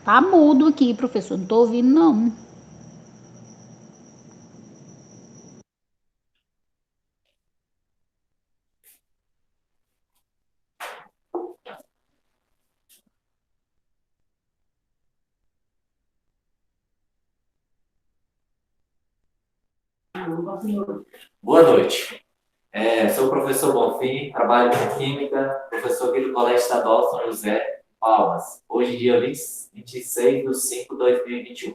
Tá mudo aqui, professor. Não tô ouvindo, não. Boa noite. Sou o professor Bonfim, trabalho com Química, professor aqui do Colégio Estadual São José, Palmas. Hoje, dia 26 de 5 de 2021.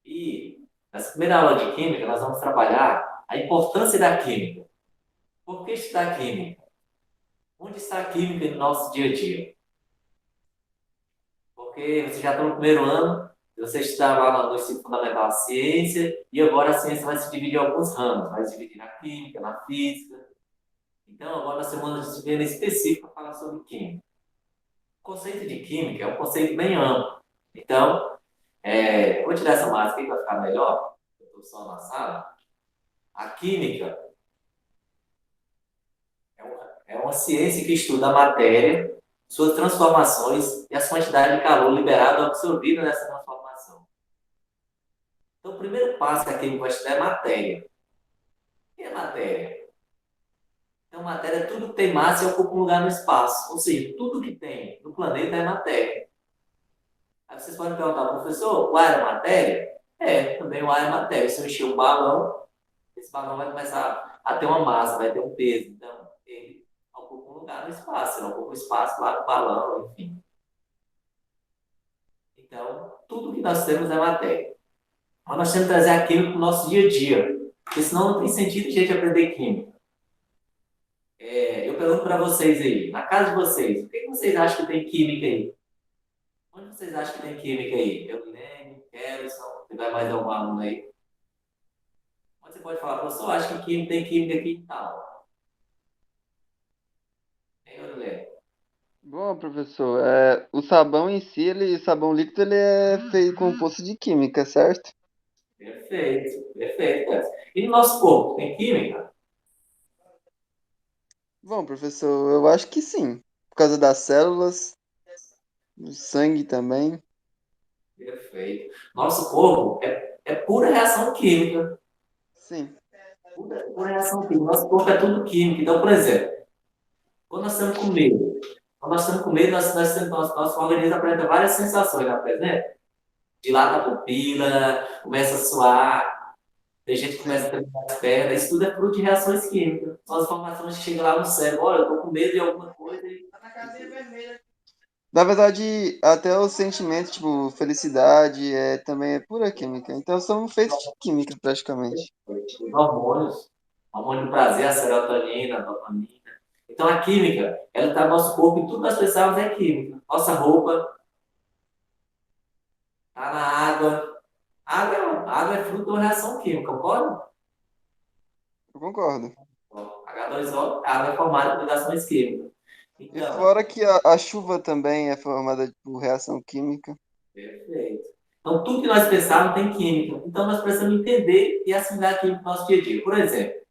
E nessa primeira aula de Química, nós vamos trabalhar a importância da Química. Por que estudar Química? Onde está a Química no nosso dia a dia? Porque você já está no primeiro ano, você estava lá no ensino fundamental a ciência, e agora a ciência vai se dividir em alguns ramos. Vai se dividir na Química, na Física. Então, agora nós temos uma disciplina específica para falar sobre Química. O conceito de Química é um conceito bem amplo. Então, vou tirar essa máscara aqui para ficar melhor. Eu estou só na sala. A Química é uma ciência que estuda a matéria, suas transformações e as quantidades de calor liberado ou absorvido nessa transformação. Então, o primeiro passo que a Química vai estudar é matéria. O que é matéria? Então, matéria é tudo que tem massa e ocupa um lugar no espaço. Ou seja, tudo que tem no planeta é matéria. Aí vocês podem perguntar, professor, o ar é matéria? Também o ar é matéria. Se eu encher um balão, esse balão vai começar a ter uma massa, vai ter um peso. Então, ele ocupa um lugar no espaço, ele ocupa o espaço lá do balão, enfim. Então, tudo que nós temos é matéria. Mas nós temos que trazer a química para o nosso dia a dia, porque senão não tem sentido a gente aprender química. Eu pergunto para vocês aí, na casa de vocês, o que vocês acham que tem química aí? Onde vocês acham que tem química aí? Eulene, Kelson, se vai mais algum aluno aí? Onde você pode falar, professor, acho que tem química aqui e tal. Hein, Eulene? Bom, professor, o sabão em si, sabão líquido, ele é feito composto de química, certo? Perfeito, perfeito, Kelson. E no nosso corpo, tem química? Bom, professor, eu acho que sim. Por causa das células, do sangue também. Perfeito. Nosso corpo é pura reação química. Sim. Pura reação química. Nosso corpo é tudo químico. Então, por exemplo, quando nós estamos com medo, nosso organismo apresenta várias sensações, não apresenta? Dilata a pupila, começa a suar, tem gente que começa a tremer as pernas, isso tudo é fruto de reações químicas. São as informações que chegam lá no cérebro, olha, eu estou com medo de alguma coisa e Na verdade, até o sentimento, tipo, felicidade, também é pura química. Então, somos feitos de química, praticamente. os hormônios, hormônio do prazer, a serotonina, a dopamina. Então a química, ela está no nosso corpo e tudo que nós precisamos é química. Nossa roupa está na água. Água é fruto de uma reação química, concorda? Eu concordo. H2O, a água é formada por reações químicas. E Então, fora que a chuva também é formada por reação química. perfeito. Então, tudo que nós precisamos tem química. Então, nós precisamos entender e assimilar a química no nosso dia a dia. Por exemplo,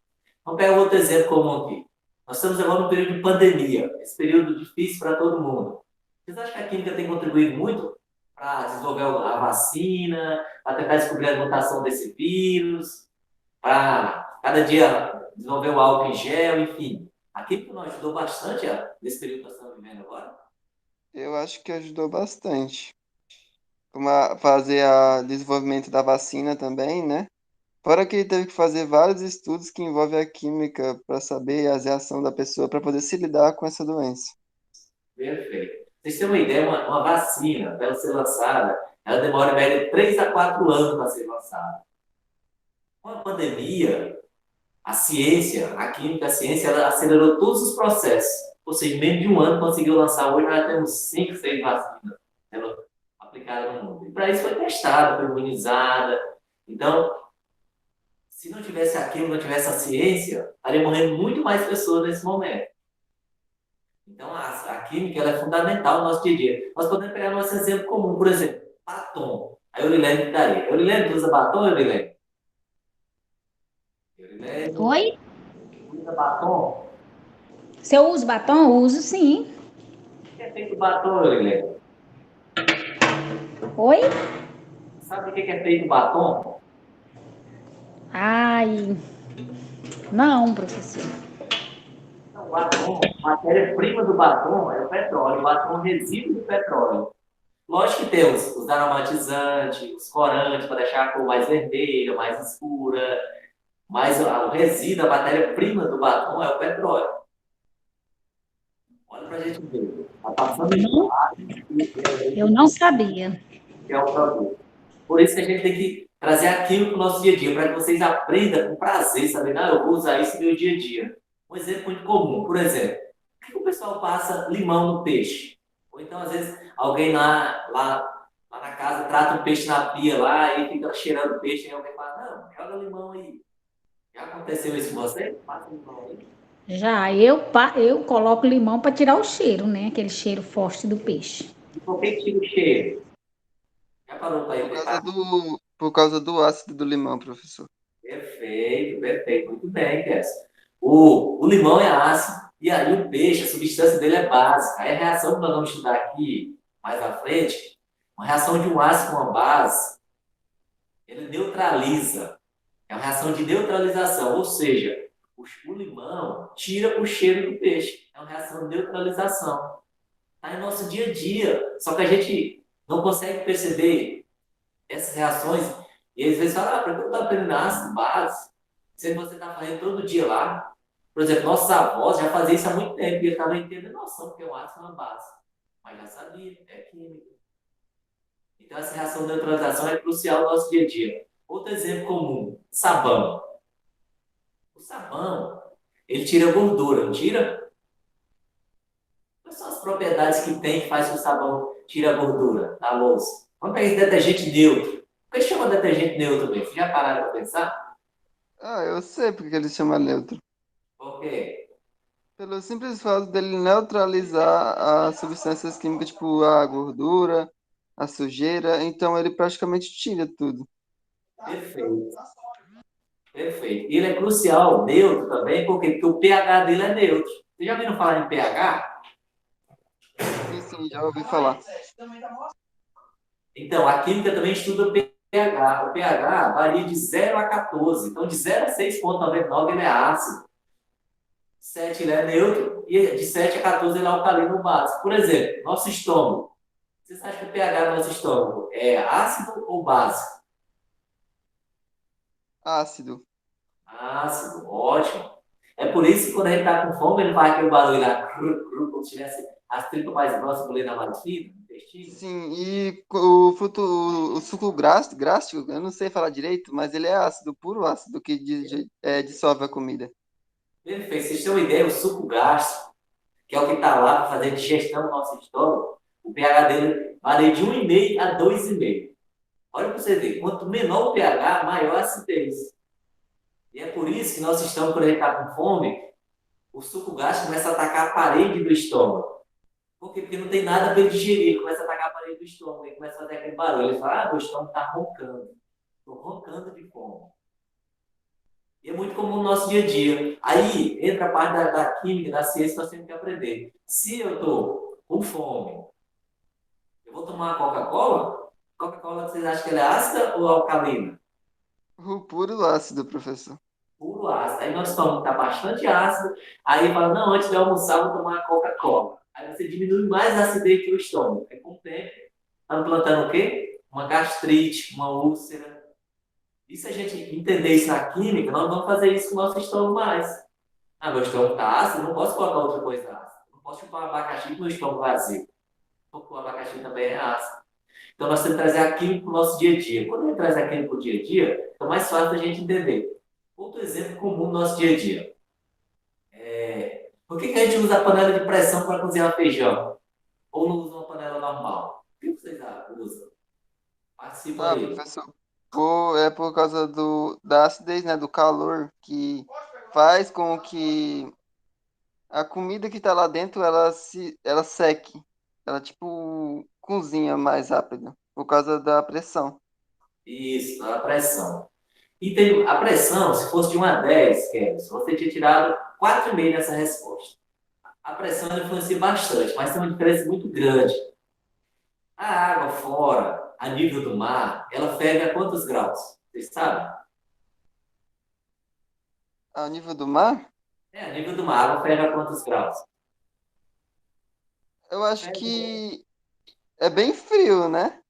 vamos pegar outro exemplo comum aqui. Nós estamos agora num período de pandemia, esse período difícil para todo mundo. Vocês acham que a química tem contribuído muito para desenvolver a vacina, para tentar descobrir a mutação desse vírus, para cada dia desenvolver o álcool em gel, enfim? A química não ajudou bastante nesse período que nós estamos vivendo agora? Eu acho que ajudou bastante. Como fazer o desenvolvimento da vacina também, né? Fora que ele teve que fazer vários estudos que envolvem a química para saber a reação da pessoa para poder se lidar com essa doença. Perfeito. Vocês têm uma ideia, uma vacina, para ela ser lançada, ela demora em média 3 a 4 anos para ser lançada. Com a pandemia, a ciência, a química, a ciência, ela acelerou todos os processos. Ou seja, em menos de um ano conseguiu lançar. Hoje nós já temos 5, 6 vacinas sendo aplicadas no mundo. E para isso foi testada, foi imunizada. Então, se não tivesse a química, não tivesse a ciência, estaria morrendo muito mais pessoas nesse momento. Então, a química ela é fundamental no nosso dia a dia. Nós podemos pegar nosso exemplo comum, por exemplo, batom. A Eurilene que daria. Eurilene, tu usa batom, Eurilene? Eurilene, Oi? usa batom? Se eu uso batom, eu uso sim. O que é feito batom, Eurilene? Oi? Sabe o que é feito o batom? Ai, não, professor. Não, o batom, a matéria-prima do batom é o petróleo, o batom é um resíduo do petróleo. Lógico que tem os aromatizantes, os corantes para deixar a cor mais vermelha, mais escura, mas o resíduo, a matéria-prima do batom é o petróleo. Olha para a gente ver. Está passando em Não, eu que não sabia. é o produto. Por isso que a gente tem que trazer aquilo para o nosso dia a dia, para que vocês aprendam com prazer, sabendo, eu vou usar isso no meu dia a dia. Um exemplo muito comum, por exemplo, por que o pessoal passa limão no peixe? Ou então, às vezes, alguém lá na casa trata um peixe na pia lá e fica cheirando o peixe, e alguém fala, não, joga limão aí. Já aconteceu isso com você? Passa limão aí. Já eu coloco limão para tirar o cheiro, né? Aquele cheiro forte do peixe. E por que tira o cheiro? Já parou para ir pensar? Por causa do ácido do limão, professor. Perfeito, perfeito. Muito bem, Kess. O limão é ácido e aí o peixe, a substância dele é básica. Aí a reação que nós vamos estudar aqui mais à frente, uma reação de um ácido com uma base, ele neutraliza. É uma reação de neutralização, ou seja, o limão tira o cheiro do peixe. É uma reação de neutralização. Está em nosso dia a dia. Só que a gente não consegue perceber essas reações, e às vezes fala, para que eu estou aprendendo ácido, base? Se você está fazendo todo dia lá. Por exemplo, nossos avós já faziam isso há muito tempo, e eles estavam entendendo noção, porque um ácido é uma base. Mas já sabia, é química. Então, essa reação de neutralização é crucial no nosso dia a dia. Outro exemplo comum, sabão. O sabão, ele tira gordura, não tira? Quais são as propriedades que tem que faz que o sabão tira a gordura da louça? Vamos pegar esse detergente neutro. Por que chama detergente neutro mesmo? Vocês já pararam para pensar? Ah, eu sei porque ele chama neutro. Por quê? Pelo simples fato dele neutralizar as substâncias químicas, tipo a gordura, a sujeira, então ele praticamente tira tudo. Perfeito, perfeito. E ele é crucial, neutro também, por quê? Porque o pH dele é neutro. Vocês já viram falar em pH? Sim, sim, já ouvi falar. Então, a química também estuda o pH. O pH varia de 0 a 14. Então, de 0 a 6,99 ele é ácido. 7 ele é neutro e de 7 a 14 ele é alcalino ou básico. Por exemplo, nosso estômago. Vocês acham que o pH do nosso estômago é ácido ou básico? Ácido. Ácido, ótimo. É por isso que quando a gente está com fome, ele faz aquele barulho lá, como se tivesse as tripas mais grossas do na mais fina, no intestino. Sim, e o suco gástrico, eu não sei falar direito, mas ele é ácido, puro ácido, que dissolve a comida. Perfeito. Vocês têm uma ideia, o suco gástrico, que é o que está lá para fazer digestão no nosso estômago, o pH dele varia de 1,5 a 2,5. Olha para você ver, quanto menor o pH, maior a acidez. E é por isso que nosso estômago, quando ele está com fome, o suco gástrico começa a atacar a parede do estômago. Por quê? Porque não tem nada para ele digerir, ele começa a atacar a parede do estômago, ele começa a fazer aquele barulho, ele fala, meu estômago está roncando, estou roncando de fome. E é muito comum no nosso dia a dia. Aí entra a parte da química, da ciência que nós temos que aprender. Se eu estou com fome, eu vou tomar uma Coca-Cola? Coca-Cola, vocês acham que ela é ácida ou alcalina? O puro ácido, professor. Puro ácido. Aí nosso estômago está bastante ácido, aí fala, não, antes de almoçar eu vou tomar uma Coca-Cola. Aí você diminui mais a acidez que o estômago. Aí com o tempo, está implantando o quê? Uma gastrite, uma úlcera. E se a gente entender isso na química, nós vamos fazer isso com o nosso estômago mais. Ah, meu estômago está ácido, não posso colocar outra coisa ácida. Não posso chupar um abacaxi com meu estômago vazio. Porque o abacaxi também é ácido. Então nós temos que trazer a química para o nosso dia a dia. Quando a gente traz a química para o dia a dia, é mais fácil da gente entender. Outro exemplo comum no nosso dia a dia. Por que a gente usa a panela de pressão para cozinhar feijão? Ou não usa uma panela normal? O que vocês usam? Participa Ah, aí. professor, é por causa da acidez, né, do calor, que faz com que a comida que tá lá dentro, ela seque. Ela, tipo, cozinha mais rápido, por causa da pressão. Isso, a pressão. E tem a pressão, se fosse de 1 a 10, Kevin, você tinha tirado 4,5 nessa resposta. A pressão influencia bastante, mas tem uma diferença muito grande. A água fora, a nível do mar, ela ferve a quantos graus? Vocês sabem? Ao nível do mar, É, a nível do mar, ela ferve a quantos graus? eu acho Ferve, que é bem frio, né?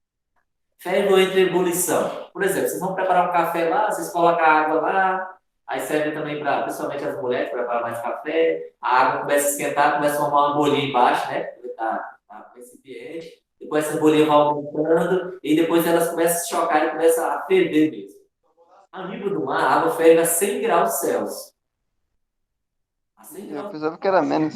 ferve ou entra em ebulição. Por exemplo, vocês vão preparar um café lá, vocês colocam a água lá, aí serve também para, principalmente as mulheres, preparar mais café, a água começa a esquentar, começa a formar uma bolinha embaixo, né? Tá no recipiente. Depois essa bolinha vai aumentando e depois elas começam a se chocar e começam a ferver mesmo. A nível do mar, a água ferve a 100 graus Celsius. A 100 Eu graus pensava que era menos.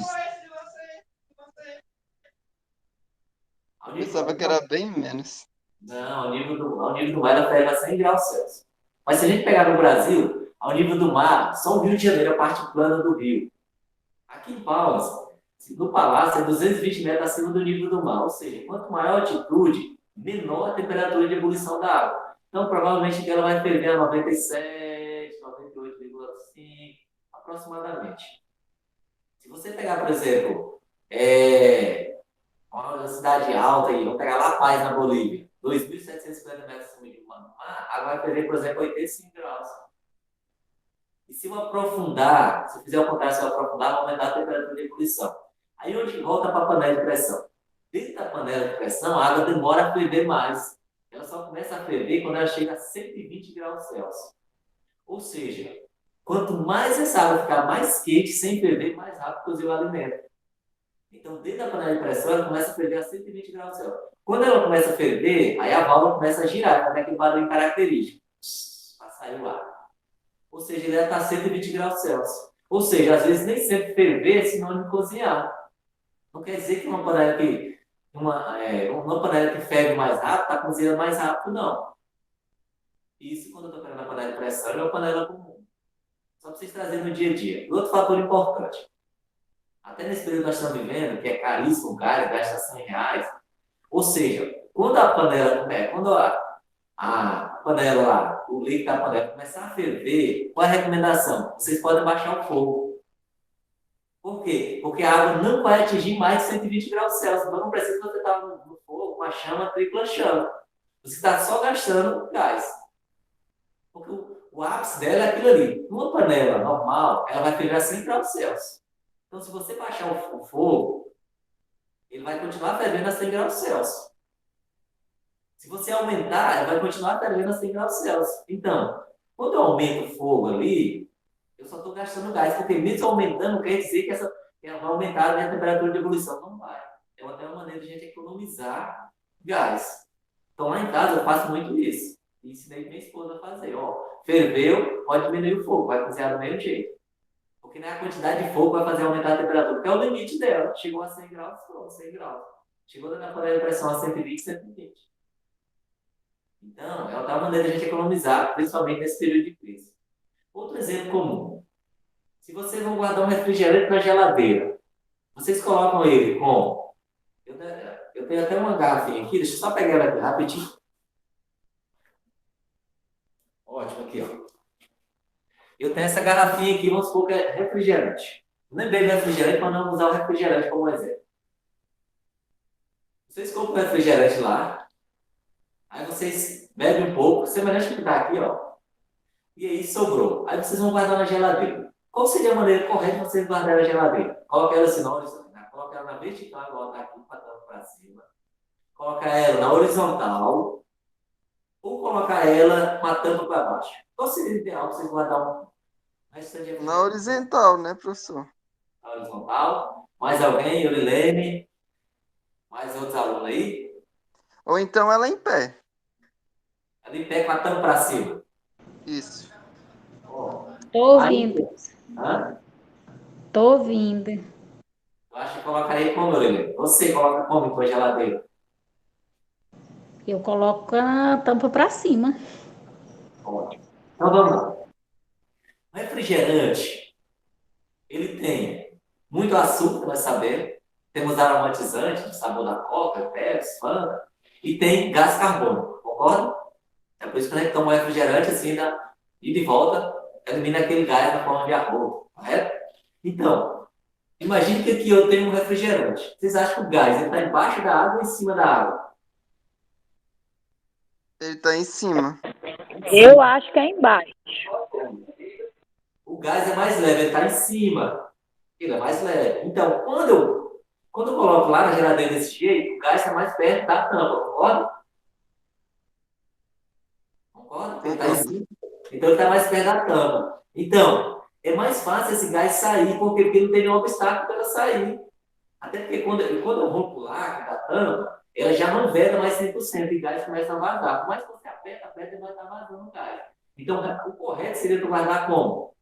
ao Pensava que era bem menos. Não, ao nível do mar ela ferve a 100 graus Celsius. Mas se a gente pegar no Brasil, ao nível do mar, só o Rio de Janeiro, a parte plana do rio. Aqui em Palmas, no Palácio, é 220 metros acima do nível do mar. Ou seja, quanto maior a altitude, menor a temperatura de ebulição da água. Então, provavelmente, ela vai ferver a 97, 98,5, aproximadamente. Se você pegar, por exemplo, uma cidade alta aí, vamos pegar La Paz, na Bolívia, 2.750 metros acima do mar, a água vai ferver, por exemplo, 85 graus. E se eu aprofundar, se eu fizer o contrário, se eu aprofundar, vai aumentar a temperatura de ebulição. Aí onde volta para a panela de pressão. Dentro da panela de pressão, a água demora a ferver mais. Ela só começa a ferver quando ela chega a 120 graus Celsius. Ou seja, quanto mais essa água ficar mais quente, sem ferver, mais rápido cozinha o alimento. Então, dentro da panela de pressão, ela começa a ferver a 120 graus Celsius. Quando ela começa a ferver, aí a válvula começa a girar, faz aquele barulho característico, para sair o ar. Ou seja, ele está a 120 graus Celsius. Ou seja, às vezes nem sempre ferver é sinônimo de cozinhar. Não quer dizer que uma panela que ferve mais rápido está cozinhando mais rápido, não. Isso quando eu estou falando na panela de pressão é uma panela comum. Só para vocês trazerem no dia a dia. E outro fator importante. Até nesse período que nós estamos vivendo, que é caríssimo o gás, gasta R$ 100. Ou seja, quando a panela, quando a panela lá, o líquido da panela começar a ferver, qual é a recomendação? Vocês podem baixar o fogo. Por quê? Porque a água não vai atingir mais de 120 graus Celsius. Então não precisa você estar no fogo com a chama tripla chama. Você está só gastando gás. Porque o ápice dela é aquilo ali. Numa panela normal, ela vai ferver a 100 graus Celsius. Então, se você baixar o fogo, ele vai continuar fervendo a 100 graus Celsius. Se você aumentar, ele vai continuar fervendo a 100 graus Celsius. Então, quando eu aumento o fogo ali, eu só estou gastando gás, porque mesmo aumentando, quer dizer que ela vai aumentar a minha temperatura de ebulição. Não vai. É até uma maneira de a gente economizar gás. Então, lá em casa, eu faço muito isso. E ensinei minha esposa a fazer. Ó, ferveu, pode diminuir o fogo, vai cozinhar do mesmo jeito. Porque não é a quantidade de fogo que vai fazer aumentar a temperatura, porque é o limite dela. Chegou a 100 graus, pronto, 100 graus. Chegou na panela de pressão a 120, 120. Então, é outra maneira de a gente economizar, principalmente nesse período de crise. Outro exemplo comum. Se vocês vão guardar um refrigerante na geladeira, vocês colocam ele com... Eu tenho até uma garrafinha aqui, deixa eu só pegar ela aqui rapidinho. Ótimo, aqui, ó. Eu tenho essa garrafinha aqui, vamos supor que é refrigerante. Nem bebo refrigerante para não usar o refrigerante como exemplo. Vocês compram o refrigerante lá, aí vocês bebem um pouco, semelhante que está aqui, ó. E aí sobrou. Aí vocês vão guardar na geladeira. Qual seria a maneira correta de vocês guardarem na geladeira? Coloca ela assim na horizontal, coloca ela na vertical, igual está aqui, para cima. Coloca ela na horizontal, ou colocar ela com a tampa para baixo. Qual seria o ideal para vocês guardar um restante de Na horizontal, né, professor? Na horizontal? Mais alguém? Yurilene? Mais outros alunos aí? Ou então ela em pé. Ela em pé com a tampa para cima. Isso. Ó. Tô Aí, ouvindo. hã? Tô ouvindo. Eu acho que colocaria como, Yurilene? Você coloca como em tua geladeira? Eu coloco a tampa para cima. Ótimo. Então vamos lá. O refrigerante, ele tem muito açúcar, nós sabemos. Temos aromatizante, o sabor da Coca, Pepsi, Fanta. E tem gás carbônico, concorda? É por isso que a gente toma um refrigerante assim, e de volta, elimina aquele gás na forma de arroz, correto? Então, imagine que aqui eu tenho um refrigerante. Vocês acham que o gás está embaixo da água ou em cima da água? Ele tá em cima. Eu acho que é embaixo. O gás é mais leve, ele está em cima. Ele é mais leve. Então, quando eu coloco lá na geladeira desse jeito, o gás está mais perto da tampa, concorda? Concorda? Ele está em Concordo. cima. Então, ele está mais perto da tampa. Então, é mais fácil esse gás sair, porque não tem nenhum obstáculo para ela sair. Até porque quando eu rompo lá da tampa, ela já não veda mais 100% e o gás começa a vazar. Por mais que você aperta, e vai estar vazando o gás. Então, o correto seria tu guardar como?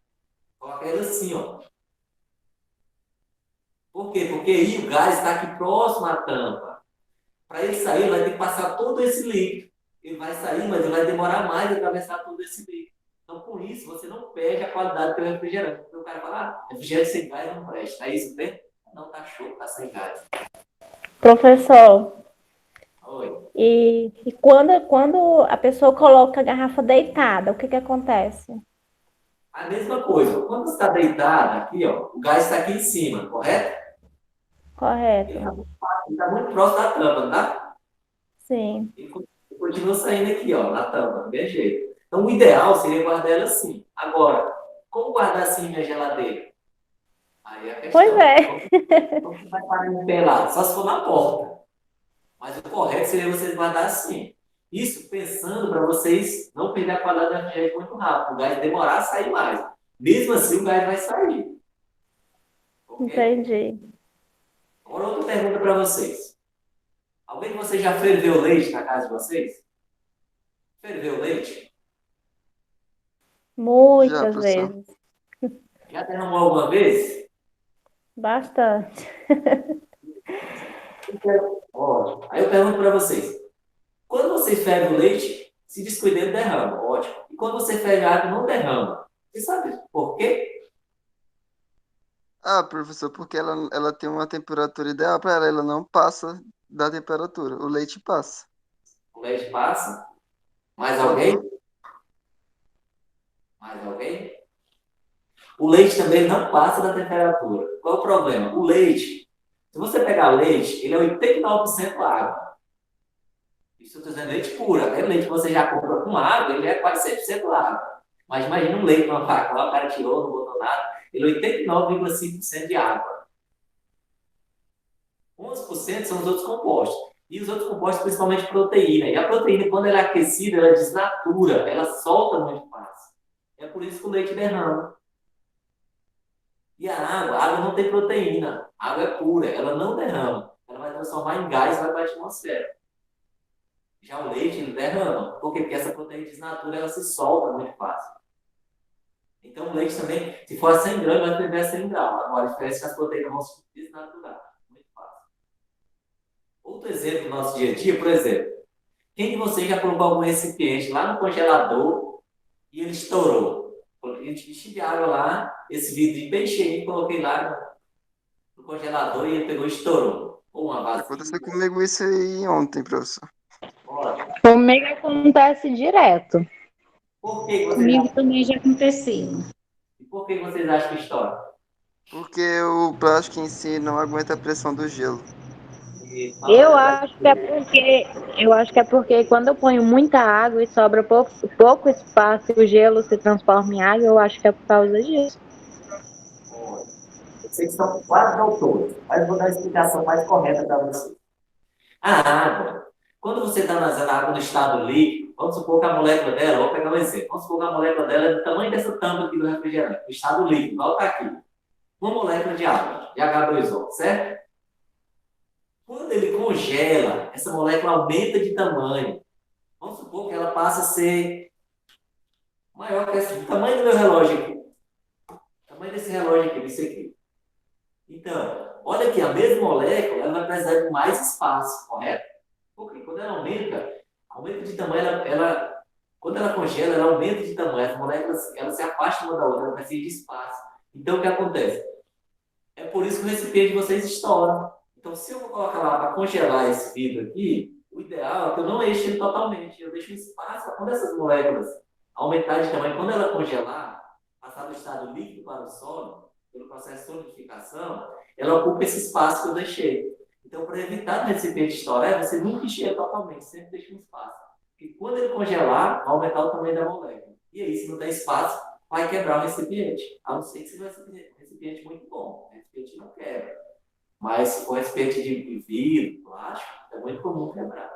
Coloca ela assim, ó. Por quê? Porque aí o gás está aqui próximo à tampa. Para ele sair, ele vai ter que passar todo esse líquido. Ele vai sair, mas ele vai demorar mais a atravessar todo esse líquido. Então, com isso, você não perde a qualidade do refrigerante. Porque o cara fala, refrigerante sem gás não presta. É isso mesmo? Não, tá show, tá sem gás. Professor, Oi. e quando a pessoa coloca a garrafa deitada, o que acontece? A mesma coisa. Quando você está deitado aqui, ó, o gás está aqui em cima, correto? Ele Correto. está muito próximo da tampa, não tá? Sim. Ele continua saindo aqui, ó, na tampa, do mesmo jeito. Então, o ideal seria guardar ela assim. Agora, como guardar assim minha geladeira? Aí é a questão. Pois é. Como você vai parar em pé lá? Só se for na porta. Mas o correto seria vocês guardar assim. Isso pensando para vocês não perder a qualidade da refrigerante muito rápido. O gás demorar a sair mais. Mesmo assim, o gás vai sair. Ok? Entendi. Agora, outra pergunta para vocês. Alguém de vocês já ferveu leite na casa de vocês? Ferveu leite? Já, Muitas professor. vezes. Já derramou alguma vez? Bastante. Ótimo. Aí eu pergunto para vocês. Quando vocês fervem o leite, se descuidando, derrama. Ótimo. E quando você ferve a água, não derrama. Você sabe por quê? Ah, professor, porque ela tem uma temperatura ideal para ela não passa da temperatura. O leite passa. O leite passa. Mais alguém? Mais alguém? O leite também não passa da temperatura. Qual é o problema? O leite, se você pegar leite, ele é 89% água. Isso eu estou dizendo leite puro. Aquele leite que você já compra com água, ele é quase 100% água. Mas imagina um leite numa vaca lá, o cara tirou, não botou nada. Ele é 89,5% de água. 11% são os outros compostos. E os outros compostos, principalmente proteína. E a proteína, quando ela é aquecida, ela desnatura, ela solta muito fácil. É por isso que o leite derrama. E a água não tem proteína. A água é pura, ela não derrama. Ela vai transformar em gás e vai para a atmosfera. Já o leite, ele derrama. Por quê? Porque essa proteína desnatura, ela se solta muito fácil. Então, o leite também, se for a 100 gramas, vai ferver a 100 graus. Agora, a diferença é que as proteínas vão se desnaturar. Muito fácil. Outro exemplo do nosso dia a dia, por exemplo, quem de vocês já colocou algum recipiente lá no congelador e ele estourou? Enchi de água lá, esse vidro bem cheio, coloquei lá no congelador e ele pegou e estourou. Ou uma vasilha. Aconteceu comigo isso aí ontem, professor. Olha, Comigo acontece direto. por que vocês Comigo acham, também já aconteceu. por que vocês acham que estoura? Porque o plástico em si não aguenta a pressão do gelo. Eu acho que é porque quando eu ponho muita água e sobra pouco espaço e o gelo se transforma em água, eu acho que é por causa disso. Vocês são quase doutores, mas eu vou dar a explicação mais correta para vocês. A água, quando você está analisando a água no estado líquido, vamos supor que a molécula dela, vou pegar um exemplo, vamos supor que a molécula dela é do tamanho dessa tampa aqui do refrigerante, no estado líquido, igual está aqui. Uma molécula de água, de H2O, certo? Quando ele congela, essa molécula aumenta de tamanho. Vamos supor que ela passa a ser maior que esse, o tamanho do meu relógio aqui. O tamanho desse relógio aqui, desse aqui. Então, olha aqui, a mesma molécula, ela vai precisar de mais espaço, correto? Porque quando ela aumenta de tamanho, quando ela congela, ela aumenta de tamanho. As moléculas, elas se afastam uma da outra, ela precisa de espaço. Então, o que acontece? É por isso que o recipiente de vocês estoura. Então, se eu vou colocar lá para congelar esse vidro aqui, o ideal é que eu não enche ele totalmente. Eu deixo espaço para quando essas moléculas aumentarem de tamanho, quando ela congelar, passar do estado líquido para o sólido, pelo processo de solidificação, ela ocupa esse espaço que eu deixei. Então, para evitar o recipiente estourar, você nunca encher ele totalmente, sempre deixa um espaço. E quando ele congelar, vai aumentar o tamanho da molécula. E aí, se não tem espaço, vai quebrar o recipiente. A não ser que seja um recipiente muito bom. O recipiente não quebra. Mas se for um recipiente de vidro, plástico, é muito comum quebrar.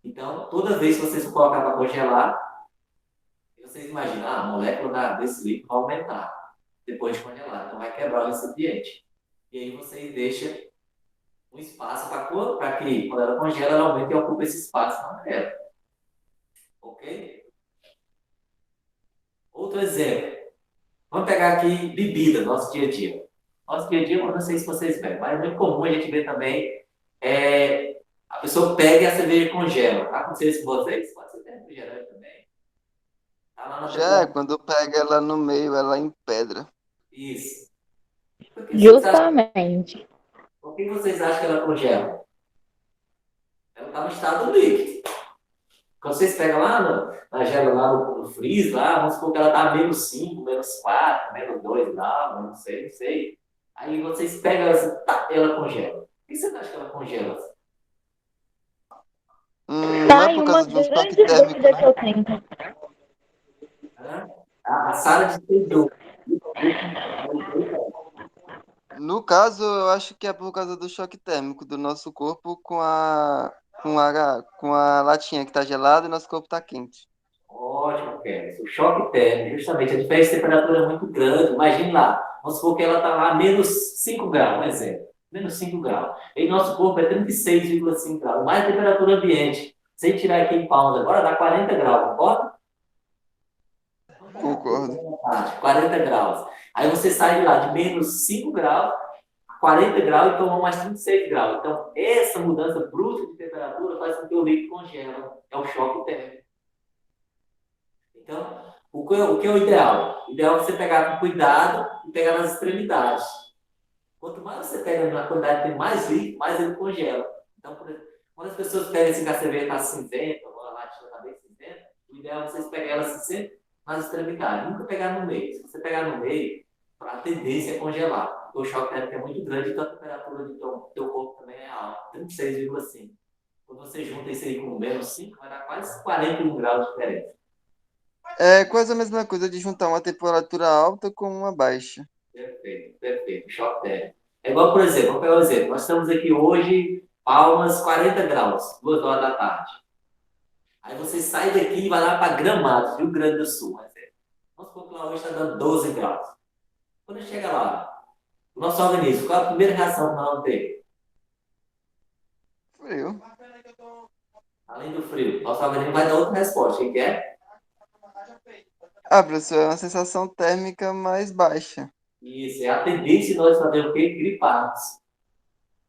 Então, toda vez que vocês colocar para congelar, vocês imaginam, a molécula desse líquido vai aumentar depois de congelar. Então, vai quebrar o recipiente. E aí, vocês deixam um espaço para que, quando ela congela, ela aumenta e ocupa esse espaço na tela. Ok? Outro exemplo. Vamos pegar aqui bebida, nosso dia a dia. Nosso dia a dia, eu não sei se vocês bebem, mas é muito comum a gente ver também a pessoa pega e a cerveja congela. Tá acontecendo isso com vocês? Pode ser refrigerante também. Tá lá na Já temperatura. quando pega ela no meio, ela empedra. Isso. Justamente. Por que vocês acham que ela congela? Ela está no estado líquido. Quando vocês pegam lá na gela, lá no freezer, lá, vamos supor que ela está -5, -4, -2 graus, não sei. Aí vocês pegam ela assim, tá, ela congela. Por que vocês acham que ela congela? Não Tá é aí por uma causa de um choque grande térmico, dúvida né? que eu tenho. A sala de Sejong. No caso, eu acho que é por causa do choque térmico do nosso corpo com a latinha que está gelada e nosso corpo está quente. Ótimo, Kelly. O choque térmico, justamente, a diferença de temperatura é muito grande. Imagine lá, vamos supor que ela está lá a -5 graus, um exemplo. -5 graus. E nosso corpo é 36,5 graus, mais a temperatura ambiente. Sem tirar aqui em pounds agora, dá 40 graus, concorda? Concordo. 40 graus. Aí você sai de lá de -5 graus a 40 graus e toma mais 36 graus. Então, essa mudança brusca de temperatura faz com que o líquido congele. É o choque térmico. Então, o que é o ideal? O ideal é você pegar com cuidado e pegar nas extremidades. Quanto mais você pega na quantidade que tem mais líquido, mais ele congela. Então, por exemplo, quando as pessoas pegam assim que a cerveja está cinzenta, ou a latinha está bem cinzenta, o ideal é vocês pegarem ela cinzenta nas extremidades, nunca pegar no meio. Se você pegar no meio, a tendência é congelar. Porque o choque térmico é muito grande, então a temperatura do teu corpo também é alta, 36,5. Quando você junta isso aí com -5, vai dar quase 41 graus de diferença. É quase a mesma coisa de juntar uma temperatura alta com uma baixa. Perfeito. Choque térmico. É igual, por exemplo, vamos pegar um exemplo. Nós estamos aqui hoje, Palmas, 40 graus, 2 horas da tarde. Aí você sai daqui e vai lá para Gramados, Rio Grande do Sul, por exemplo. Vamos supor que lá hoje está dando 12 graus. Quando chega lá, o nosso organismo, qual é a primeira reação que nós vamos ter? Frio. Além do frio, nosso organismo vai dar outra resposta. O que é? Professor, é uma sensação térmica mais baixa. Isso, é a tendência de nós fazer o quê? Griparmos.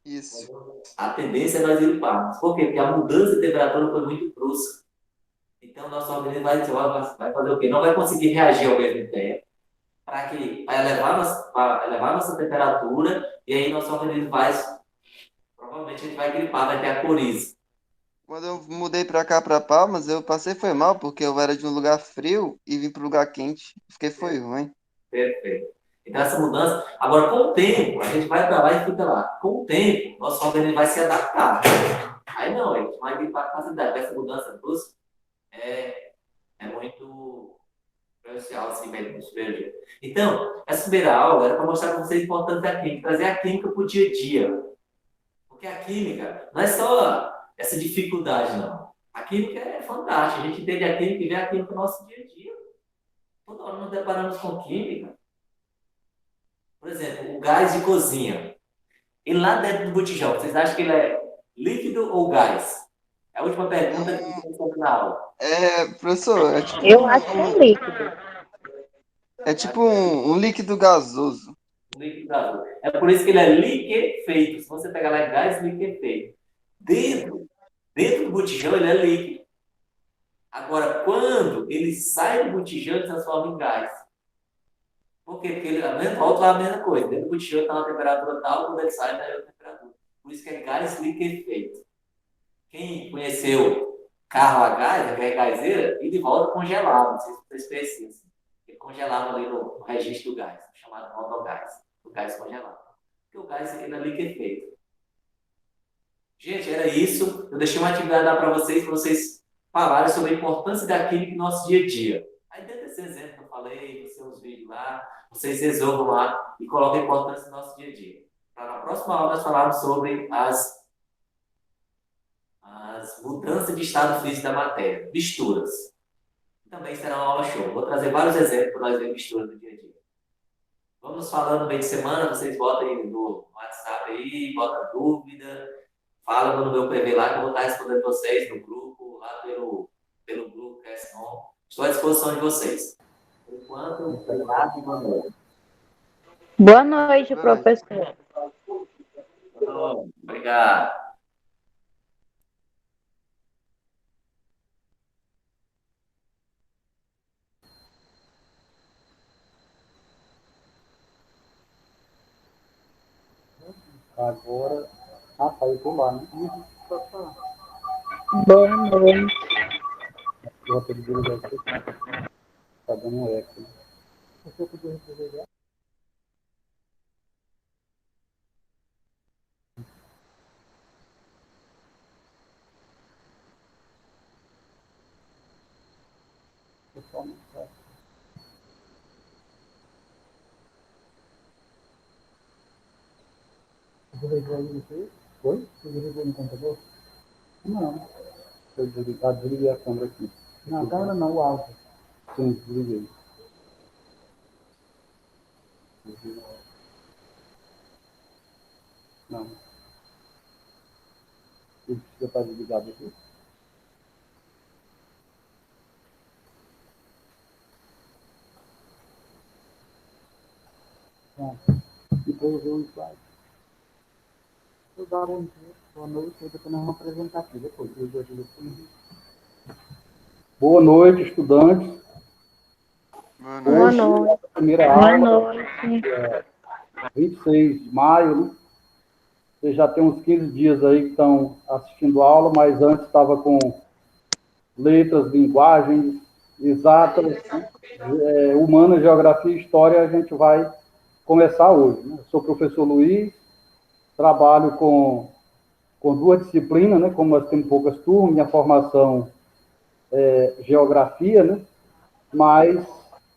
Isso. A tendência é nós griparmos. Por quê? Porque a mudança de temperatura foi muito brusca. Então, o nosso organismo vai fazer o quê? Não vai conseguir reagir ao mesmo tempo. Vai elevar nossa temperatura e aí nosso organismo provavelmente a gente vai gripar, vai ter a coriza. Quando eu mudei pra cá, pra Palmas, eu passei foi mal, porque eu era de um lugar frio e vim pro lugar quente. Foi ruim. Perfeito. Então, essa mudança. Agora, com o tempo, a gente vai para lá e fica lá. Com o tempo, nosso organismo vai se adaptar. Aí não, a gente vai gripar com facilidade. Essa mudança brusca é muito prejudicial, assim, mesmo, super. Então, essa primeira aula era para mostrar para vocês a importância da química, trazer a química para o dia a dia. Porque a química não é só essa dificuldade, não. A química é fantástica. A gente entende a química e vê a química no nosso dia a dia. Toda hora nos deparamos com química. Por exemplo, o gás de cozinha. E lá dentro do botijão, vocês acham que ele é líquido ou gás? É a última pergunta que vocês têm na aula. Professor, Eu acho que é líquido. é tipo um líquido gasoso. Líquido gasoso. É por isso que ele é liquefeito. Se você pegar lá, é gás liquefeito. Dentro do botijão, ele é líquido. Agora, quando ele sai do botijão, ele se transforma em gás. Por quê? Porque ele volta lá a mesma coisa. Dentro do botijão está na temperatura tal, quando ele sai, está na outra temperatura. Por isso que é gás liquefeito. Quem conheceu carro a gás, que é gaseira, ele volta congelado. Não sei se vocês precisam. Ele congelava ali no registro do gás, chamado rotogás. O gás congelado. Porque o gás ele é liquefeito. Gente, era isso. Eu deixei uma atividade lá para vocês falarem sobre a importância da química no nosso dia a dia. Aí, dentro desse exemplo que eu falei, nos seus vídeos lá, vocês resolvam lá e coloquem a importância no nosso dia a dia. Para na próxima aula nós falarmos sobre as mudanças de estado físico da matéria, misturas. Também será uma aula show. Vou trazer vários exemplos para nós ver misturas no dia a dia. Vamos falando no meio de semana, vocês botem no WhatsApp aí, botam dúvida, fala no meu PV lá que eu vou estar respondendo vocês no grupo, lá pelo grupo Crescon. Estou à disposição de vocês. Por enquanto, obrigado e boa noite. Boa noite, professor. Obrigado. Agora, rapaz, eu tô lá, né? Boa noite. Eu vou pedir o aqui. Tá dando um eco. Você podia resolver? Pessoal, não tá. Você desligou aí você? Foi? Você desligou no computador? Não. Eu desliguei a câmera aqui. Não, a câmera não, o áudio. Sim, desliguei. Não. Isso já está desligado aqui? Pronto. Depois eu vou slide. Eu dar bom dia, boa noite, e depois nós vamos apresentar aqui depois. Boa noite, estudantes. Boa noite. Primeira Boa aula, noite. 26 de maio, né? Vocês já tem uns 15 dias aí que estão assistindo a aula, mas antes estava com letras, linguagens, exatas, humanas, geografia e história, a gente vai começar hoje, né? Eu sou o professor Luiz, trabalho com duas disciplinas, né? Como nós temos poucas turmas, minha formação é geografia, né? Mas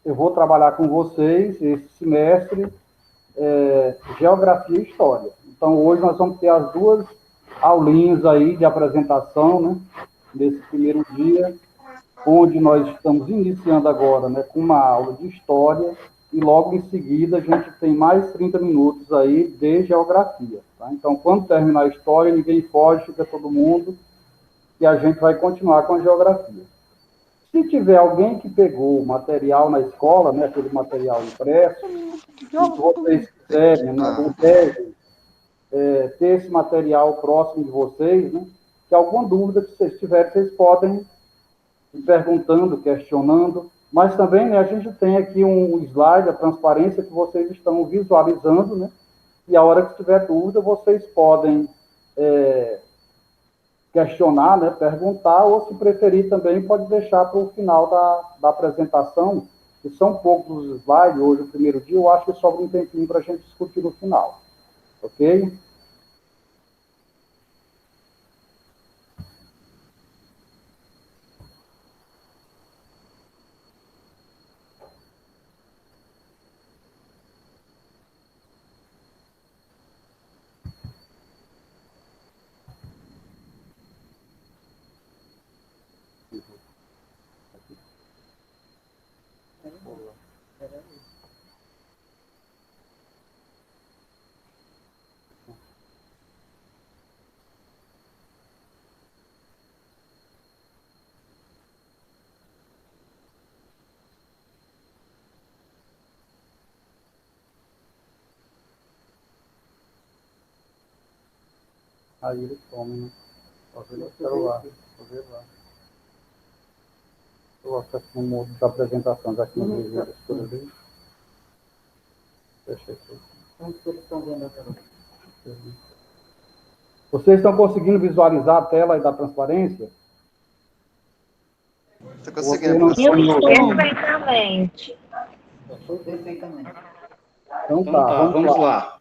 eu vou trabalhar com vocês esse semestre geografia e história. Então, hoje nós vamos ter as duas aulinhas aí de apresentação, né? Nesse primeiro dia, onde nós estamos iniciando agora, né? Com uma aula de história e logo em seguida a gente tem mais 30 minutos aí de geografia, tá? Então, quando terminar a história, ninguém foge, fica todo mundo, e a gente vai continuar com a geografia. Se tiver alguém que pegou o material na escola, né, aquele material impresso, se vocês quiserem, né, ter esse material próximo de vocês, né, que alguma dúvida que vocês tiverem, vocês podem ir perguntando, questionando, mas também, né, a gente tem aqui um slide, a transparência que vocês estão visualizando, né, e a hora que tiver dúvida, vocês podem questionar, né, perguntar, ou se preferir também, pode deixar para o final da apresentação, que são poucos os slides, hoje o primeiro dia, eu acho que sobra um tempinho para a gente discutir no final, ok? Aí eles tomam, né? Pode ver o celular. Pode ver lá. Eu acesso no modo de apresentação, já que não vejo as coisas aí. Deixa aqui. Como que eles estão vendo a tela? Vocês estão conseguindo visualizar a tela aí da transparência? Estou conseguindo, professor. Perfeitamente. Então tá, vamos lá.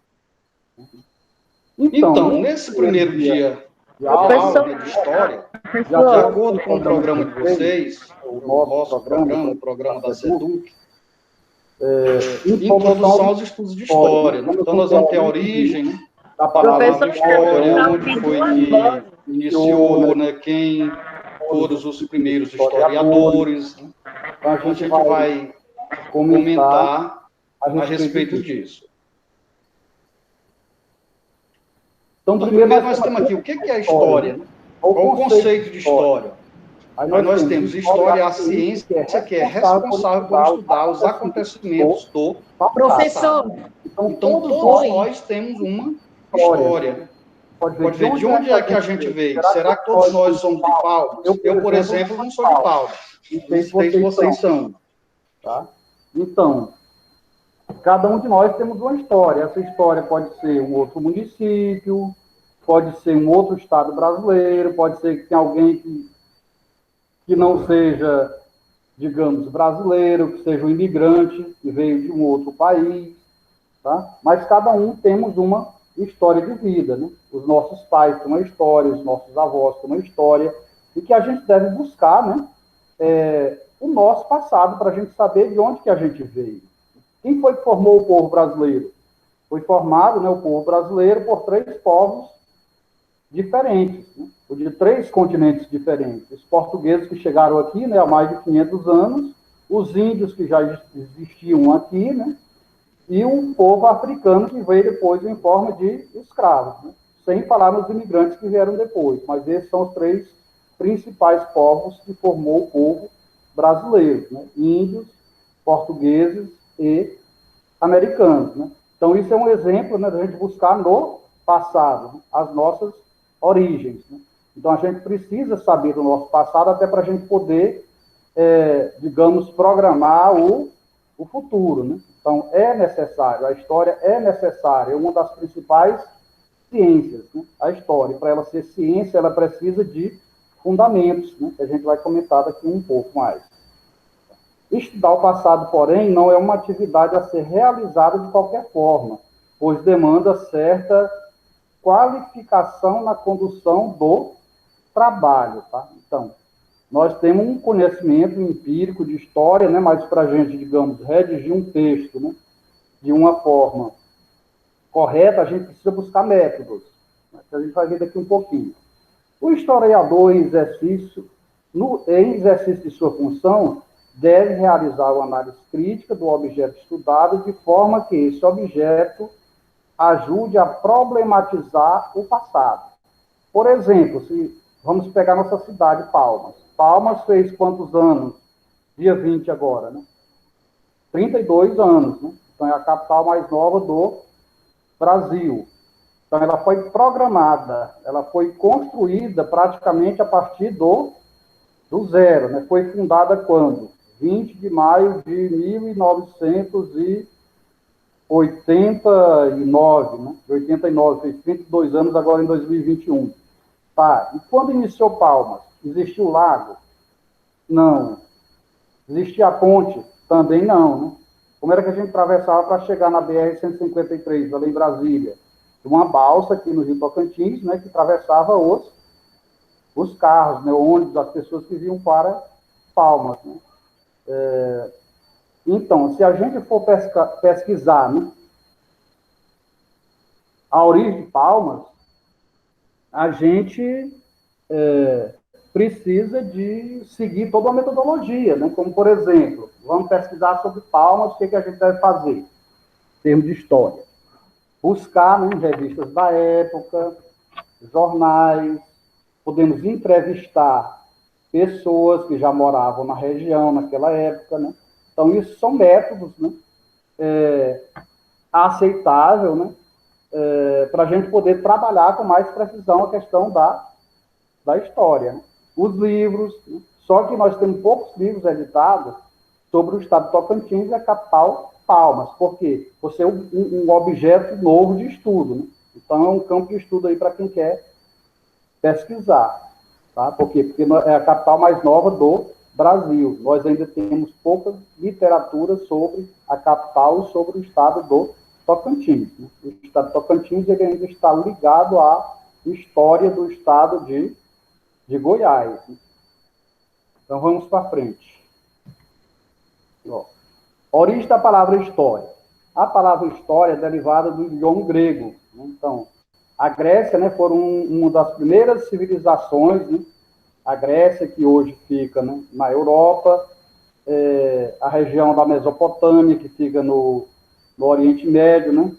Então, nesse primeiro dia de aula, Professor, de história, de professor, acordo com o programa de vocês, o nosso programa, o programa da SEDUC, introdução aos estudos de história, né? Então, nós vamos ter a origem, né, da palavra professor, história, tá onde ouvindo foi duas que vozes. iniciou, né, quem foram os primeiros historiadores, né? Então, Então, a gente vai comentar a respeito disso. Então, primeiro nós temos aqui, o que é a história? Né? Qual o conceito de história? Aí nós temos história, a ciência que é responsável por estudar os acontecimentos do passado. Professor, Então, todos nós temos uma história. Pode ver de onde é que a gente veio. Será que todos nós somos de Palmas? Eu, por exemplo, não sou de Palmas. Não sei se vocês são. Tá? Então, cada um de nós temos uma história. Essa história pode ser um outro município, pode ser um outro estado brasileiro, pode ser que tenha alguém que não seja, digamos, brasileiro, que seja um imigrante, que veio de um outro país, tá? Mas cada um temos uma história de vida, né? Os nossos pais têm uma história, os nossos avós têm uma história, e que a gente deve buscar, né? O nosso passado, para a gente saber de onde que a gente veio. Quem foi que formou o povo brasileiro? Foi formado, né, o povo brasileiro por 3 povos diferentes, né? De 3 continentes diferentes. Os portugueses que chegaram aqui, né, há mais de 500 anos, os índios que já existiam aqui, né, e um povo africano que veio depois em forma de escravos, né? Sem falar nos imigrantes que vieram depois. Mas esses são os 3 principais povos que formou o povo brasileiro, né? Índios, portugueses e americanos, né? Então, isso é um exemplo, né, da gente buscar no passado, né, as nossas origens, né? Então, a gente precisa saber do nosso passado até para a gente poder, digamos, programar o futuro, né? Então, é necessário, a história é necessária, é uma das principais ciências, né? A história, para ela ser ciência, ela precisa de fundamentos, né, que a gente vai comentar daqui um pouco mais. Estudar o passado, porém, não é uma atividade a ser realizada de qualquer forma, pois demanda certa qualificação na condução do trabalho, tá? Então, nós temos um conhecimento empírico de história, né, mas para a gente, digamos, redigir um texto, né, de uma forma correta, a gente precisa buscar métodos, né, que a gente vai ver daqui um pouquinho. O historiador, em exercício de sua função, deve realizar uma análise crítica do objeto estudado, de forma que esse objeto ajude a problematizar o passado. Por exemplo, se vamos pegar nossa cidade, Palmas. Palmas fez quantos anos? Dia 20 agora, né? 32 anos, né? Então é a capital mais nova do Brasil. Então ela foi programada, ela foi construída praticamente a partir do zero, né? Foi fundada quando? 20 de maio de 1989, né? De 89, fez 32 anos agora em 2021. Tá, e quando iniciou Palmas? Existiu o lago? Não. Existia a ponte? Também não, né? Como era que a gente atravessava para chegar na BR-153, ali em Brasília? Uma balsa aqui no Rio Tocantins, né, que atravessava os carros, né, ônibus, as pessoas que vinham para Palmas, né? Então, se a gente for pesquisar, né, a origem de Palmas, a gente precisa de seguir toda uma metodologia, né? Como, por exemplo, vamos pesquisar sobre Palmas, o que a gente deve fazer em termos de história? Buscar, né, em revistas da época, jornais, podemos entrevistar pessoas que já moravam na região naquela época, né? Então, isso são métodos, né, aceitável, né, para a gente poder trabalhar com mais precisão a questão da história, né? Os livros, né? Só que nós temos poucos livros editados sobre o estado de Tocantins e a capital Palmas. Por quê? Por ser um objeto novo de estudo, né? Então, é um campo de estudo aí para quem quer pesquisar. Tá? Por quê? Porque é a capital mais nova do Brasil. Nós ainda temos pouca literatura sobre a capital e sobre o estado do Tocantins, né? O estado de Tocantins ele ainda está ligado à História do Estado de Goiás. Então, vamos para frente. Ó. Origem da palavra história. A palavra história é derivada do idioma grego. Né? Então, a Grécia, né, foram uma das primeiras civilizações, né? A Grécia, que hoje fica, né, na Europa, a região da Mesopotâmia, que fica no Oriente Médio, né?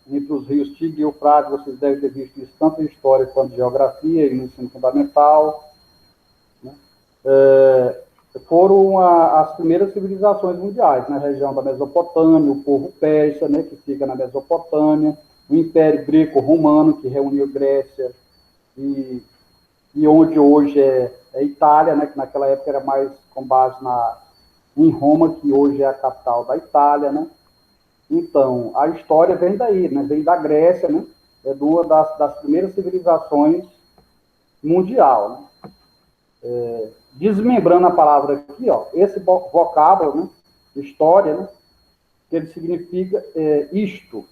Entre os rios Tigre e Eufrates, vocês devem ter visto isso tanto em história quanto em geografia e no ensino fundamental. Né? Foram as primeiras civilizações mundiais, na região da Mesopotâmia, o povo persa, né, que fica na Mesopotâmia, o Império Greco-Romano, que reuniu Grécia e onde hoje é Itália, né, que naquela época era mais com base em Roma, que hoje é a capital da Itália, né? Então, a história vem daí, né? Vem da Grécia, né? É uma das primeiras civilizações mundial, né? Desmembrando a palavra aqui, ó, esse vocábulo, né? História, né? Que ele significa isto,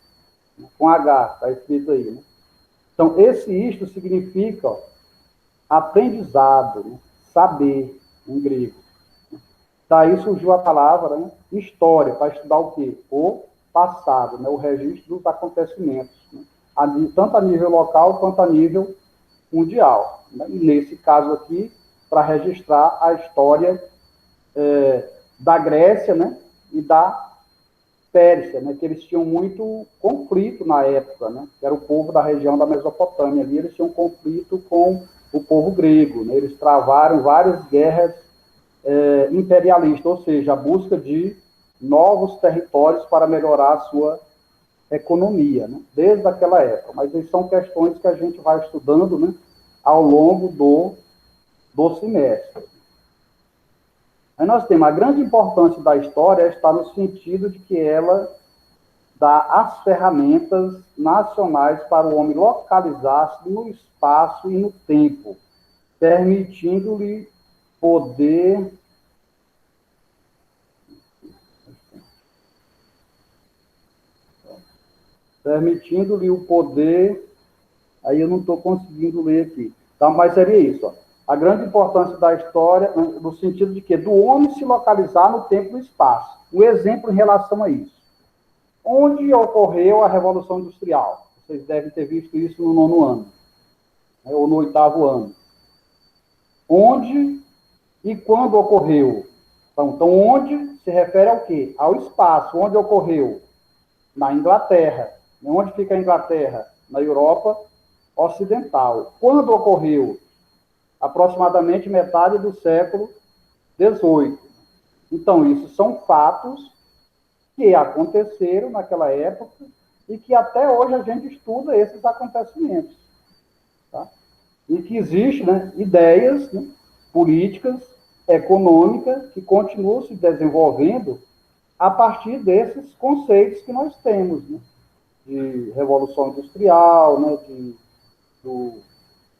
né? Com H, está escrito aí, né? Então, esse isto significa, ó, aprendizado, né? Saber, em grego. Daí surgiu a palavra, né? História, para estudar o quê? O passado, né? O registro dos acontecimentos, né? Tanto a nível local quanto a nível mundial. Né? E nesse caso aqui, para registrar a história da Grécia, né? E da Pérsia, né? Que eles tinham muito conflito na época, né? Que era o povo da região da Mesopotâmia. Ali eles tinham conflito com o povo grego, né? Eles travaram várias guerras imperialistas, ou seja, a busca de novos territórios para melhorar a sua economia, né? Desde aquela época. Mas isso são questões que a gente vai estudando, né? Ao longo do semestre. Aí nós temos a grande importância da história está no sentido de que ela dá as ferramentas nacionais para o homem localizar-se no espaço e no tempo, permitindo-lhe poder o poder, aí eu não estou conseguindo ler aqui, tá? Mas seria isso, ó. A grande importância da história, no sentido de que do homem se localizar no tempo e no espaço. Um exemplo em relação a isso. Onde ocorreu a Revolução Industrial? Vocês devem ter visto isso no 9º ano, né, ou no 8º ano. Onde e quando ocorreu? Então, onde se refere ao quê? Ao espaço. Onde ocorreu? Na Inglaterra. Onde fica a Inglaterra? Na Europa Ocidental. Quando ocorreu? Aproximadamente metade do século XVIII. Então, isso são fatos que aconteceram naquela época e que até hoje a gente estuda esses acontecimentos. Tá? E que existem, né, ideias, né, políticas, econômicas, que continuam se desenvolvendo a partir desses conceitos que nós temos, né, de Revolução Industrial, né, do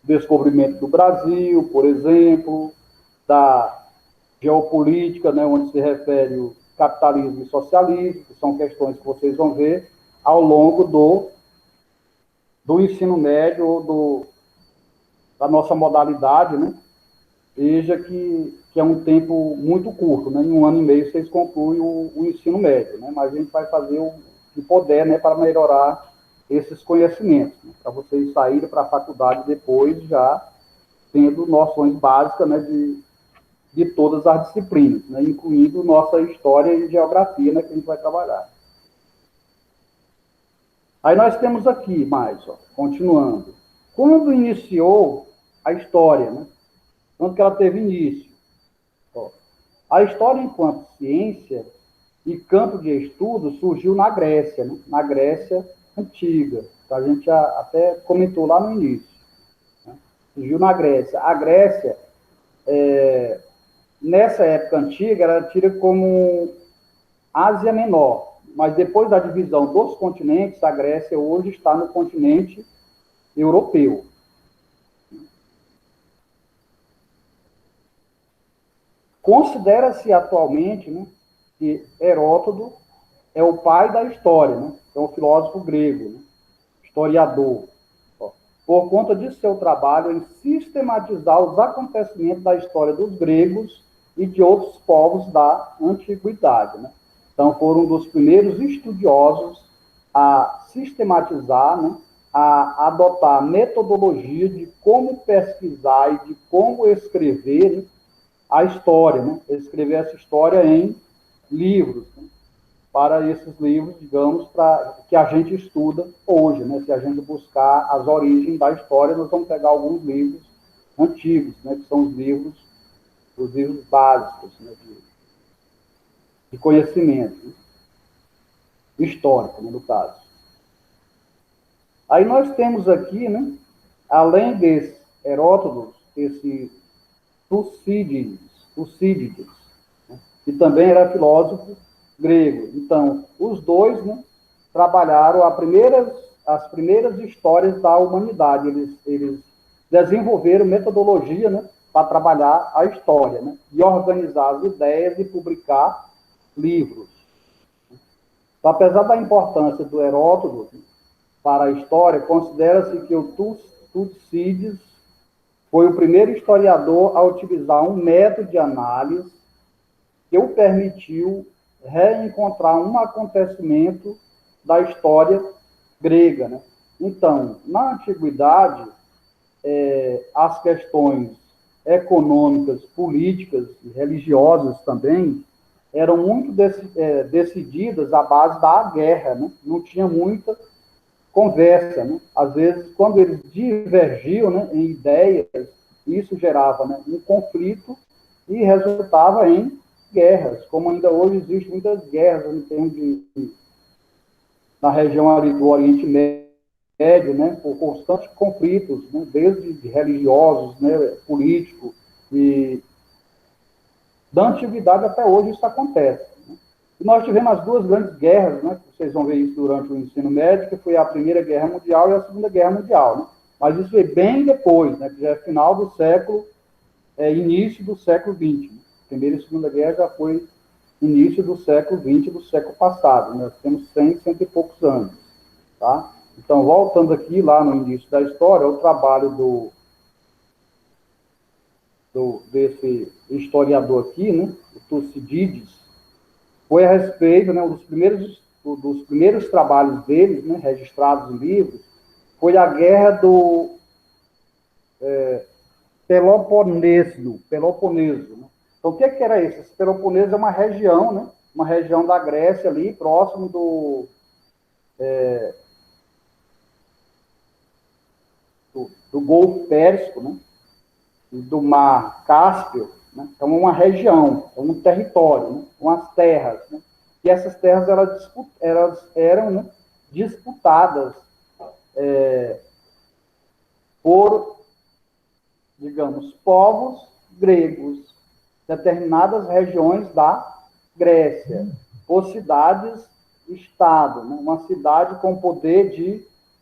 descobrimento do Brasil, por exemplo, da geopolítica, né, onde se refere o capitalismo e socialismo, que são questões que vocês vão ver ao longo do ensino médio ou da nossa modalidade, né? Veja que é um tempo muito curto, né? Em 1 ano e meio vocês concluem o ensino médio, né? Mas a gente vai fazer o que puder, né, para melhorar esses conhecimentos, né? Para vocês saírem para a faculdade depois já tendo noções básicas, né, de todas as disciplinas, né, incluindo nossa história e geografia, né, que a gente vai trabalhar. Aí nós temos aqui mais, ó, continuando. Quando iniciou a história, né? Quando que ela teve início? Ó, a história enquanto ciência e campo de estudo surgiu na Grécia, né? Na Grécia antiga. A gente até comentou lá no início. Né? Surgiu na Grécia. A Grécia, nessa época antiga, era tida como Ásia Menor. Mas depois da divisão dos continentes, a Grécia hoje está no continente europeu. Considera-se atualmente, né, que Heródoto é o pai da história, né? É um filósofo grego, né? Historiador. Ó. por conta de seu trabalho em sistematizar os acontecimentos da história dos gregos e de outros povos da antiguidade, né? Então, foram um dos primeiros estudiosos a sistematizar, né, a adotar a metodologia de como pesquisar e de como escrever, né, a história, né? Escrever essa história em livros, né? Para esses livros, digamos, para que a gente estuda hoje, né? Se a gente buscar as origens da história, nós vamos pegar alguns livros antigos, né? Que são os livros básicos, né? De conhecimento, né? Histórico, né? No caso. Aí nós temos aqui, né? Além desse Heródoto, esse Tucídides, né? Que também era filósofo grego. Então, os dois, né, trabalharam as primeiras histórias da humanidade. Eles desenvolveram metodologia, né, para trabalhar a história, né, e organizar as ideias e publicar livros. Então, apesar da importância do Heródoto para a história, considera-se que o Tucídides foi o primeiro historiador a utilizar um método de análise que o permitiu reencontrar um acontecimento da história grega, né? Então, na antiguidade, as questões econômicas, políticas e religiosas também eram muito decididas à base da guerra, né? Não tinha muita conversa, né? Às vezes, quando eles divergiam, né, em ideias, isso gerava, né, um conflito e resultava em guerras, como ainda hoje existem muitas guerras em termos na região ali do Oriente Médio, né, por constantes conflitos, né, desde religiosos, né, políticos, e da antiguidade até hoje isso acontece, né? E nós tivemos as duas grandes guerras, né, vocês vão ver isso durante o ensino médio, que foi a Primeira Guerra Mundial e a Segunda Guerra Mundial, né? Mas isso foi bem depois, né, que já é final do século, início do século XX, né? Primeira e Segunda Guerra já foi início do século XX, do século passado. Nós temos 100 e poucos anos. Tá? Então, voltando aqui, lá no início da história, o trabalho desse historiador aqui, né, o Tucídides, foi a respeito, né, um dos primeiros trabalhos deles, né, registrados em livros, foi a Guerra do Peloponeso. Né? Então, o que era isso? Esse Peloponeso é uma região, né? Uma região da Grécia ali, próximo do Golfo Pérsico, né? Do Mar Cáspio, né? Então, uma região, um território, né? Umas terras, né? E essas terras elas eram, né, disputadas por, digamos, povos gregos, determinadas regiões da Grécia, por cidades-estado, né? Uma cidade com poder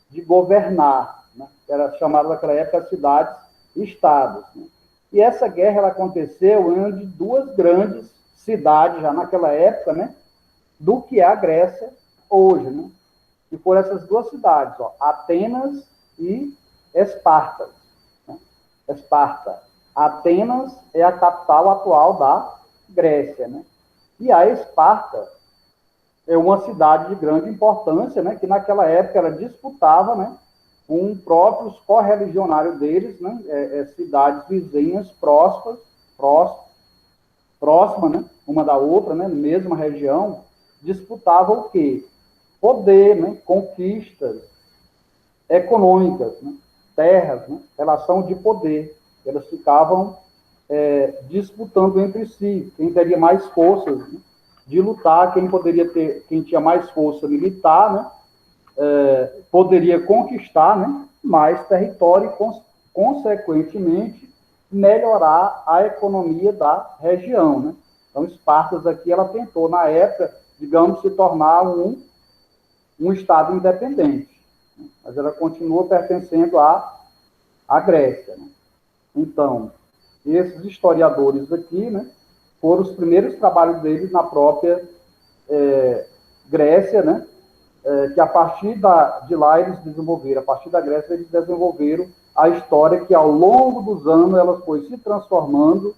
de governar, né? Era chamada naquela época cidades-estados, né? E essa guerra ela aconteceu entre duas grandes cidades, já naquela época, né, do que é a Grécia hoje, né? E foram essas duas cidades, ó, Atenas e Esparta, né? Esparta. Atenas é a capital atual da Grécia, né? E a Esparta é uma cidade de grande importância, né? Que naquela época ela disputava, né, com próprios correligionários deles, né? Cidades vizinhas próximas, né? Uma da outra, né? Mesma região, disputavam o quê? Poder, né? Conquistas econômicas, né? Terras, né? Relação de poder. Elas ficavam disputando entre si, quem teria mais forças, né, de lutar, quem tinha mais força militar, né, poderia conquistar, né, mais território e, consequentemente, melhorar a economia da região, né? Então, Esparta aqui, ela tentou, na época, digamos, se tornar um estado independente, né? Mas ela continua pertencendo à Grécia, né? Então, esses historiadores aqui, né, foram os primeiros trabalhos deles na própria Grécia, né, que a partir de lá eles desenvolveram, a partir da Grécia eles desenvolveram a história que ao longo dos anos ela foi se transformando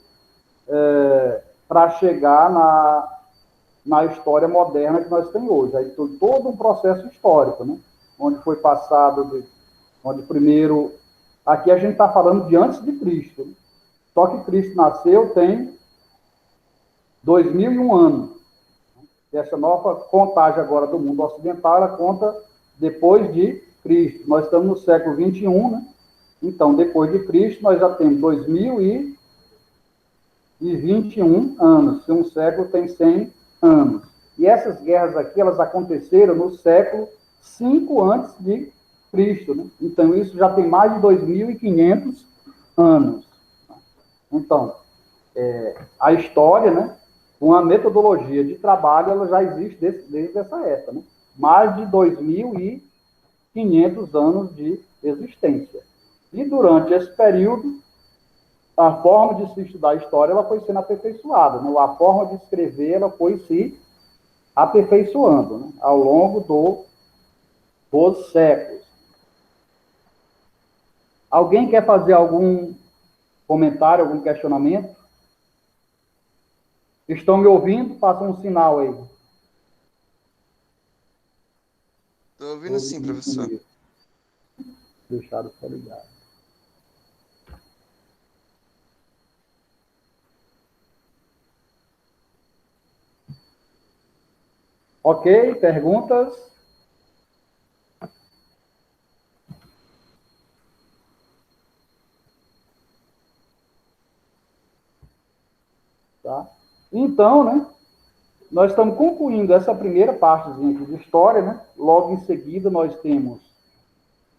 para chegar na história moderna que nós temos hoje. Aí todo um processo histórico, né? Onde foi passado, onde primeiro... Aqui a gente está falando de antes de Cristo, né? Só que Cristo nasceu tem 2001 anos. Essa nova contagem agora do mundo ocidental, ela conta depois de Cristo. Nós estamos no século 21, né? Então, depois de Cristo, nós já temos 2021 anos. Se um século tem 100 anos. E essas guerras aqui, elas aconteceram no século 5 antes de Cristo, né? Então, isso já tem mais de 2.500 anos. Então, a história, né? Uma metodologia de trabalho, ela já existe desde essa época, né? Mais de 2.500 anos de existência. E durante esse período, a forma de se estudar a história, ela foi sendo aperfeiçoada, né? A forma de escrever, ela foi se aperfeiçoando, né? Ao longo dos séculos. Alguém quer fazer algum comentário, algum questionamento? Estão me ouvindo? Façam um sinal aí. Estou ouvindo sim, professor. Deixaram só ligado. Ok, perguntas? Tá? Então, né, nós estamos concluindo essa primeira partezinha aqui de história, né? Logo em seguida nós temos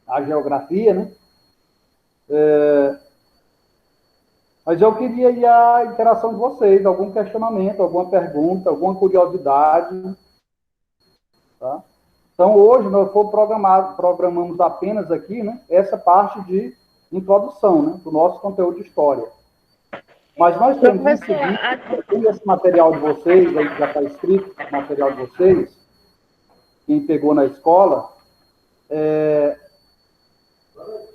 a geografia, né? Mas eu queria ir à interação de vocês, algum questionamento, alguma pergunta, alguma curiosidade, tá? Então, hoje nós programamos apenas aqui, né, essa parte de introdução, né, do nosso conteúdo de história. Mas nós temos em seguida, esse material de vocês, aí que já está escrito, o material de vocês, quem pegou na escola,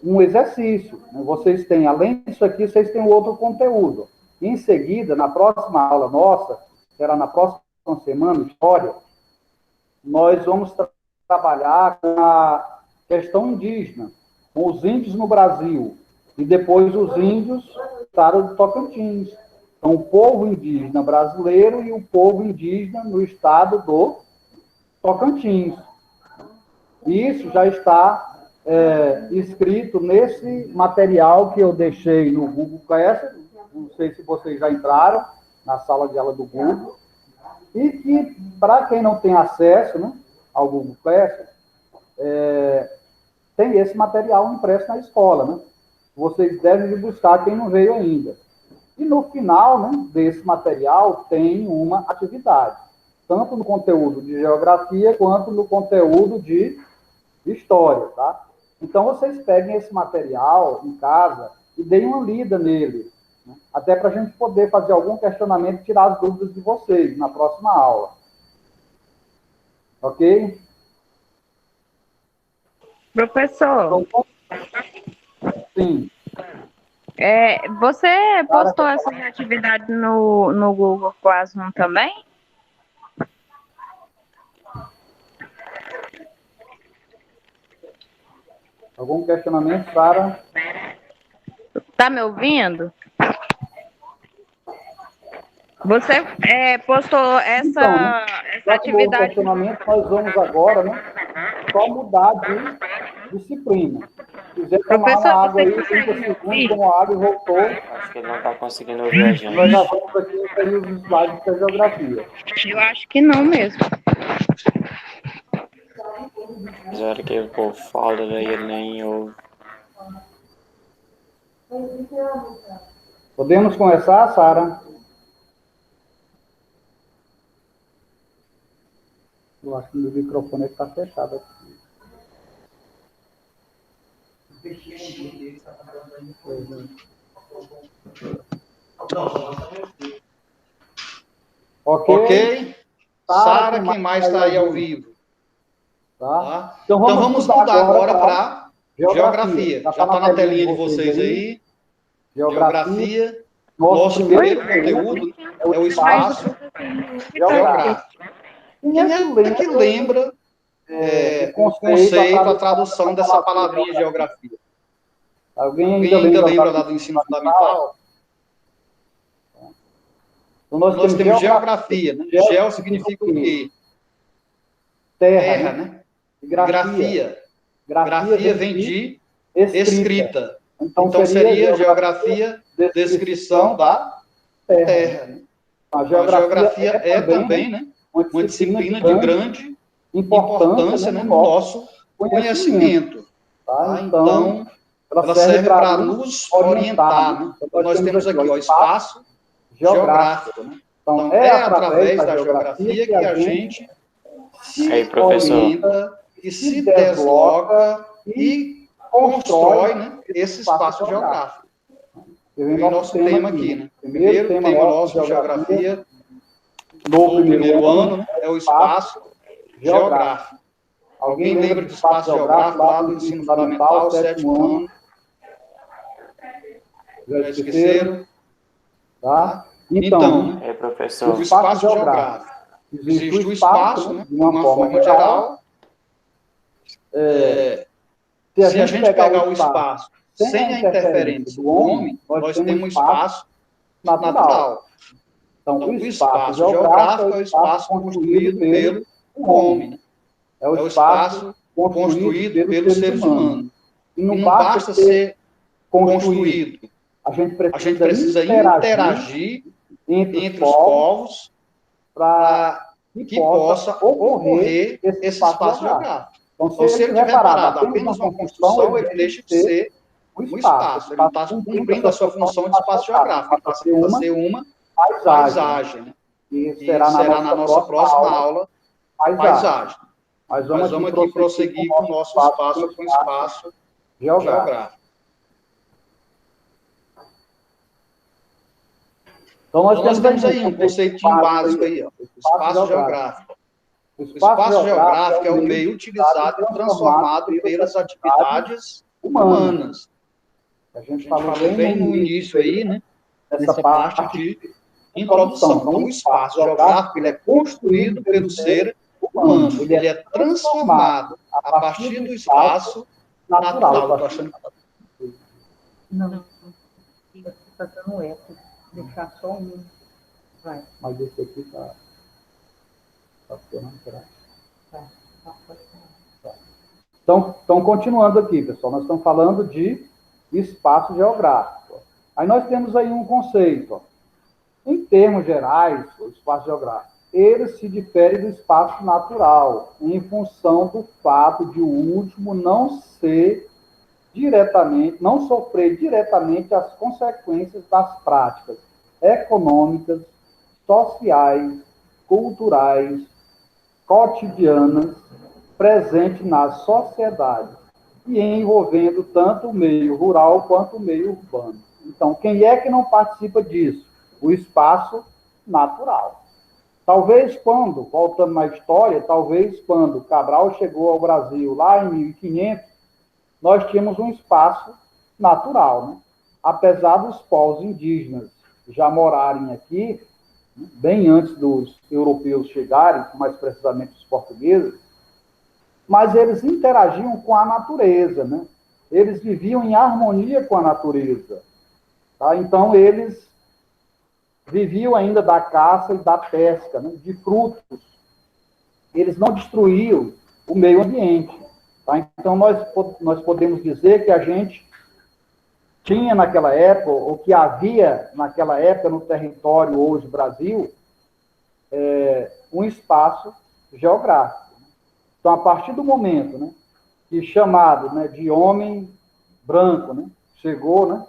um exercício. Né? Vocês têm, além disso aqui, vocês têm um outro conteúdo. Em seguida, na próxima aula nossa, será na próxima semana, história, nós vamos trabalhar com a questão indígena, com os índios no Brasil, e depois os índios do estado do Tocantins. Então, o povo indígena brasileiro e o povo indígena no estado do Tocantins. Isso já está escrito nesse material que eu deixei no Google Classroom. Não sei se vocês já entraram na sala de aula do Google. E que, para quem não tem acesso, né, ao Google Classroom, tem esse material impresso na escola, né? Vocês devem buscar quem não veio ainda. E no final, né, desse material tem uma atividade, tanto no conteúdo de geografia quanto no conteúdo de história, tá? Então, vocês peguem esse material em casa e deem uma lida nele, né? Até para a gente poder fazer algum questionamento e tirar as dúvidas de vocês na próxima aula. Ok? Professor, Então, sim. Você postou essas atividades no Google Classroom também? Algum questionamento, Sara? Tá me ouvindo? Você postou essa, Então, né, essa atividade. Questionamento, nós vamos agora, né, só mudar de disciplina. Se quiser tomar Professor, uma água você aí, consegue 30 me segundos, ouvir? tomou água e voltou. Acho que ele não está conseguindo ouvir a gente. Nós já vamos aqui inserir os slides da geografia. Eu acho que não mesmo. Mas a hora que o povo fala, daí ele nem ouve. Podemos começar, Sara? Eu acho que o meu microfone está fechado aqui. Ok. Sara, quem mais está aí ao vivo? Tá? Então vamos mudar agora para geografia. Já está está na telinha de vocês aí. Geografia. Nosso primeiro conteúdo é o espaço geográfico. Quem é que lembra o conceito, a tradução dessa palavrinha geografia? Alguém ainda lembra lá do ensino fundamental? Então nós temos geografia, né? Geo significa o quê? Terra, né? Grafia. Grafia vem de escrita. Então seria geografia, descrição da terra. Né? A geografia é também, né, uma disciplina de grande importância, né, no nosso conhecimento. Tá? Então, ela serve para nos orientar. Né? Então, nós temos aqui o espaço geográfico. Né? Então, é através da geografia que a gente se orienta e se desloca e constrói, né, esse espaço geográfico. Vem nosso tema aqui, né? Primeiro tema nosso de geografia no primeiro ano, né, é o espaço geográfico. Alguém lembra do espaço geográfico lá do ensino fundamental, sétimo ano? Já esqueceram? Tá? Então, professor. O espaço geográfico. Existe o espaço, né, de uma forma geral. Se a gente pegar o espaço sem a interferência do homem, nós temos um espaço natural. Então, o espaço geográfico é o espaço construído pelo homem. É o espaço construído pelos seres humanos. E não basta ser construído. A gente precisa interagir entre os povos para que possa ocorrer esse espaço geográfico. Então, se ele tiver parado apenas uma construção, ele deixa de ser um espaço. Ele está cumprindo a sua função de espaço geográfico. Ele passa a ser uma paisagem. Né? E será na nossa próxima aula, paisagem. Mas vamos aqui prosseguir com o nosso espaço, com o espaço geográfico. Então, nós temos aí um conceitinho básico aí, ó, espaço geográfico. O espaço geográfico é o meio utilizado e transformado pelas atividades humanas. A gente falou bem no início aí, né, nessa parte de introdução. Então, o espaço geográfico ele é construído pelo ser humano. Ele é transformado a partir do espaço natural. Eu tô achando que... Não, está dando eco. Deixar só um. Vai. Mas esse aqui está funcionando, será? Então, continuando aqui, pessoal, nós estamos falando de espaço geográfico. Aí nós temos aí um conceito. Ó. Em termos gerais, o espaço geográfico, ele se difere do espaço natural, em função do fato de o último não sofrer diretamente as consequências das práticas econômicas, sociais, culturais, cotidianas, presentes na sociedade, e envolvendo tanto o meio rural quanto o meio urbano. Então, quem é que não participa disso? O espaço natural. Talvez voltando na história, quando Cabral chegou ao Brasil, lá em 1500, nós tínhamos um espaço natural, né? Apesar dos povos indígenas já morarem aqui, bem antes dos europeus chegarem, mais precisamente os portugueses, mas eles interagiam com a natureza, né? Eles viviam em harmonia com a natureza. Tá? Então, eles viviam ainda da caça e da pesca, né? De frutos. Eles não destruíam o meio ambiente. Tá? Então, nós podemos dizer que a gente tinha naquela época, ou que havia naquela época no território hoje Brasil, um espaço geográfico. Então, a partir do momento, né, que chamado, né, de homem branco, né, chegou, né,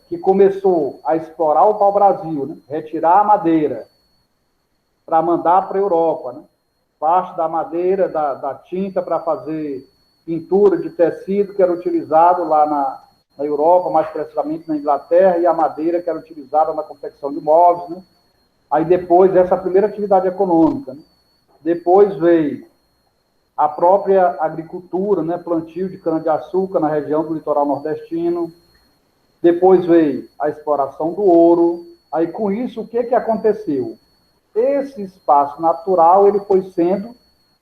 que começou a explorar o pau-brasil, né, retirar a madeira para mandar para a Europa, né, parte da madeira, da tinta para fazer pintura de tecido que era utilizado lá na Europa, mais precisamente na Inglaterra, e a madeira que era utilizada na confecção de móveis, né? Aí depois, essa primeira atividade econômica, né? Depois veio a própria agricultura, né, plantio de cana-de-açúcar na região do litoral nordestino. Depois veio a exploração do ouro. Aí, com isso, o que aconteceu? Esse espaço natural ele foi sendo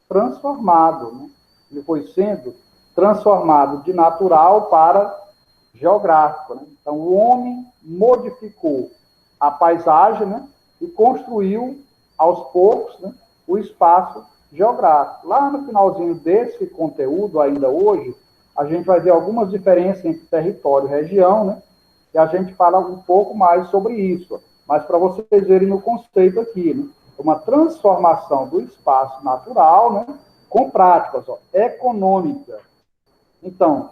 transformado, né? Ele foi sendo transformado de natural para geográfico, né? Então, o homem modificou a paisagem, né, e construiu, aos poucos, né, o espaço geográfico. Lá no finalzinho desse conteúdo, ainda hoje, a gente vai ver algumas diferenças entre território e região, né, e a gente fala um pouco mais sobre isso. Mas para vocês verem no conceito aqui, né, uma transformação do espaço natural, né, com práticas econômicas. Então,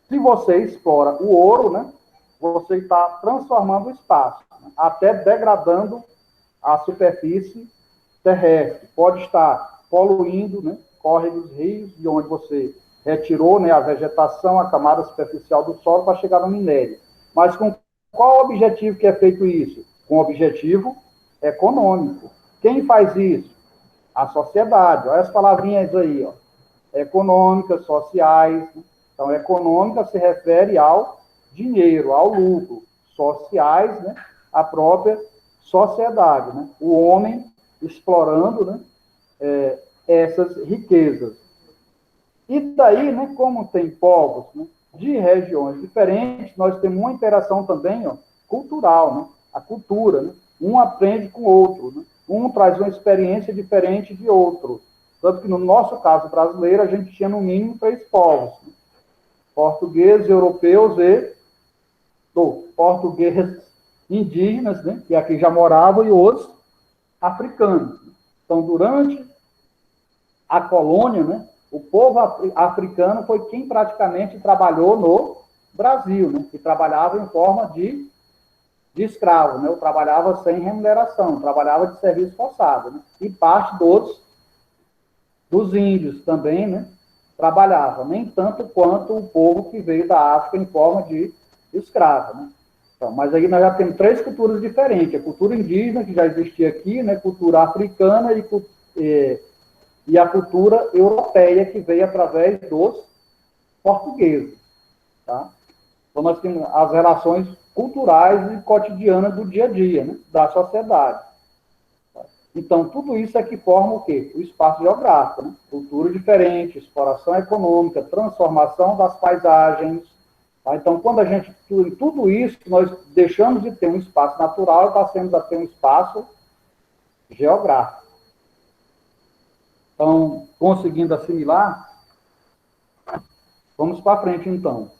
se você explora o ouro, né, você está transformando o espaço, né, até degradando a superfície terrestre. Pode estar poluindo, né, córregos, rios, de onde você retirou, né, a vegetação, a camada superficial do solo para chegar no minério. Mas com qual objetivo que é feito isso? Com objetivo econômico. Quem faz isso? A sociedade. Olha as palavrinhas aí, ó. Econômicas, sociais. Então, econômica se refere ao dinheiro, ao lucro. Sociais, né, a própria sociedade, né? O homem explorando, né, essas riquezas. E daí, né, como tem povos, né, de regiões diferentes, nós temos uma interação também, ó, cultural, né? A cultura, né? Um aprende com o outro, né? Um traz uma experiência diferente de outro. Tanto que no nosso caso brasileiro, a gente tinha no mínimo 3 povos, né? Portugueses, europeus e portugueses indígenas, né, que aqui já moravam, e os africanos. Então, durante a colônia, né, o povo africano foi quem praticamente trabalhou no Brasil, né, que trabalhava em forma de escravo, né, ou trabalhava sem remuneração, trabalhava de serviço forçado, né, e parte dos índios também, né, trabalhava, nem tanto quanto o povo que veio da África em forma de escravo, né. Então, mas aí nós já temos 3 culturas diferentes: a cultura indígena, que já existia aqui, né, cultura africana e a cultura europeia, que veio através dos portugueses. Tá? Então, nós temos as relações culturais e cotidianas do dia a dia, né, da sociedade. Tá? Então, tudo isso é que forma o quê? O espaço geográfico, né? Cultura diferente, exploração econômica, transformação das paisagens. Tá? Então, quando a gente tudo isso, nós deixamos de ter um espaço natural e passamos a ter um espaço geográfico. Então, conseguindo assimilar, vamos para frente, então.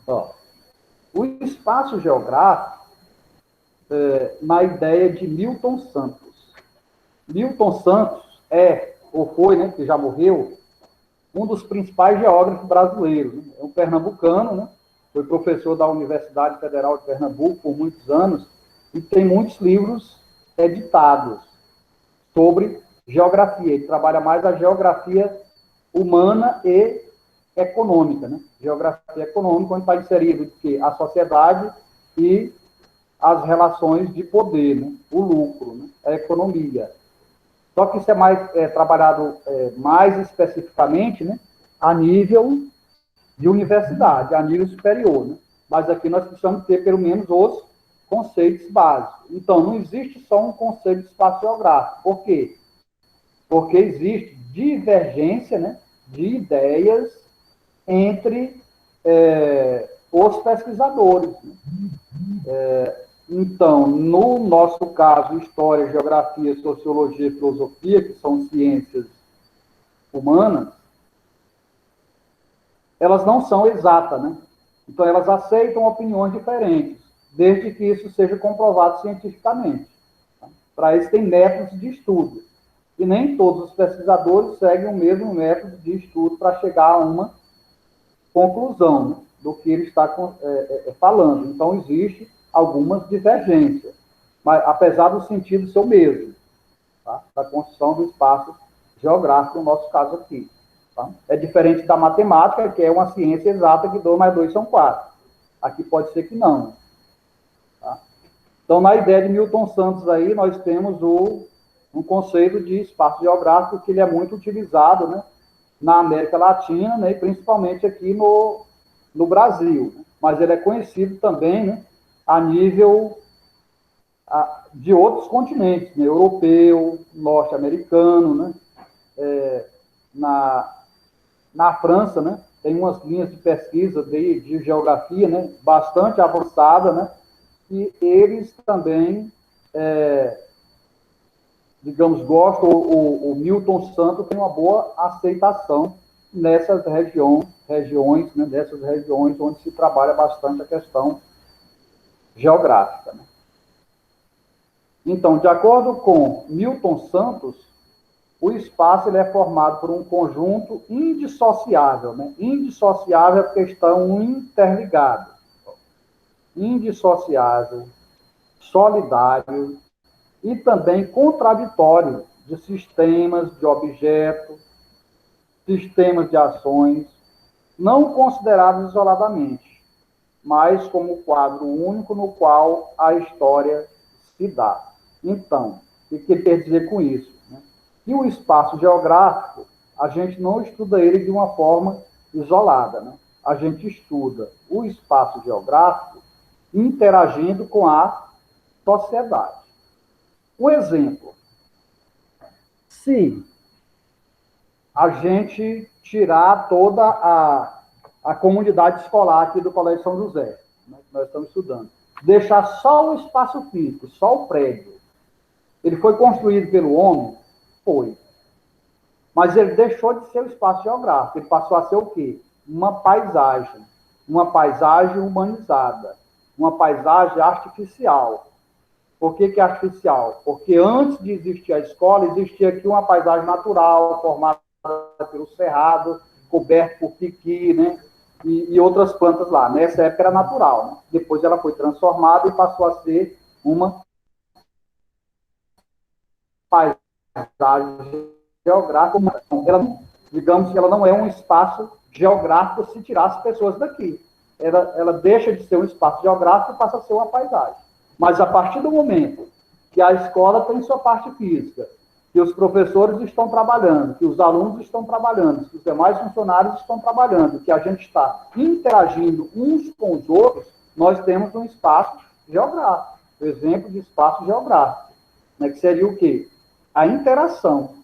Ó, o espaço geográfico, na ideia de Milton Santos. Milton Santos ou foi, né, que já morreu, um dos principais geógrafos brasileiros, né? É um pernambucano, né? Foi professor da Universidade Federal de Pernambuco por muitos anos e tem muitos livros editados sobre geografia. Ele trabalha mais a geografia humana e econômica, né? Geografia econômica, onde está inserido a sociedade e as relações de poder, né? O lucro, né? A economia. Só que isso é mais trabalhado mais especificamente, né, a nível de universidade, a nível superior. Né? Mas aqui nós precisamos ter pelo menos os conceitos básicos. Então, não existe só um conceito de espaço geográfico. Por quê? Porque existe divergência, né, de ideias entre os pesquisadores. Né? Então, no nosso caso, história, geografia, sociologia e filosofia, que são ciências humanas, elas não são exatas, né? Então, elas aceitam opiniões diferentes, desde que isso seja comprovado cientificamente. Tá? Para isso, tem métodos de estudo. E nem todos os pesquisadores seguem o mesmo método de estudo para chegar a uma conclusão, né, do que ele está falando. Então, existe algumas divergências, mas apesar do sentido ser o mesmo, tá? Da construção do espaço geográfico, no nosso caso aqui. Tá? É diferente da matemática, que é uma ciência exata, que 2 mais 2 são 4. Aqui pode ser que não. Tá? Então, na ideia de Milton Santos aí, nós temos um conceito de espaço geográfico que ele é muito utilizado, né, na América Latina, né, e principalmente aqui no Brasil. Mas ele é conhecido também, né, a nível de outros continentes, né, europeu, norte-americano, né, na França, né, tem umas linhas de pesquisa de geografia, né, bastante avançada, né, e eles também, digamos, gostam, o Milton Santos tem uma boa aceitação nessas regiões, né, dessas regiões onde se trabalha bastante a questão geográfica, né. Então, de acordo com Milton Santos, o espaço ele é formado por um conjunto indissociável, né? Indissociável é porque estão interligados. Indissociável, solidário e também contraditório de sistemas, de objetos, sistemas de ações, não considerados isoladamente, mas como quadro único no qual a história se dá. Então, o que ele quer dizer com isso? Né? Que o espaço geográfico, a gente não estuda ele de uma forma isolada, né? A gente estuda o espaço geográfico interagindo com a sociedade. Um exemplo, se a gente tirar toda a comunidade escolar aqui do Colégio São José, né, que nós estamos estudando, deixar só o espaço físico, só o prédio, ele foi construído pelo homem? Foi. Mas ele deixou de ser o espaço geográfico, ele passou a ser o quê? Uma paisagem humanizada, uma paisagem artificial. Por que é artificial? Porque antes de existir a escola, existia aqui uma paisagem natural, formada pelo cerrado, coberto por piqui, né? E outras plantas lá. Nessa época era natural, né? Depois ela foi transformada e passou a ser uma paisagem geográfica. Digamos que ela não é um espaço geográfico se tirar as pessoas daqui. Ela deixa de ser um espaço geográfico e passa a ser uma paisagem. Mas a partir do momento que a escola tem sua parte física, que os professores estão trabalhando, que os alunos estão trabalhando, que os demais funcionários estão trabalhando, que a gente está interagindo uns com os outros, nós temos um espaço geográfico. O exemplo de espaço geográfico, né, que seria o quê? A interação.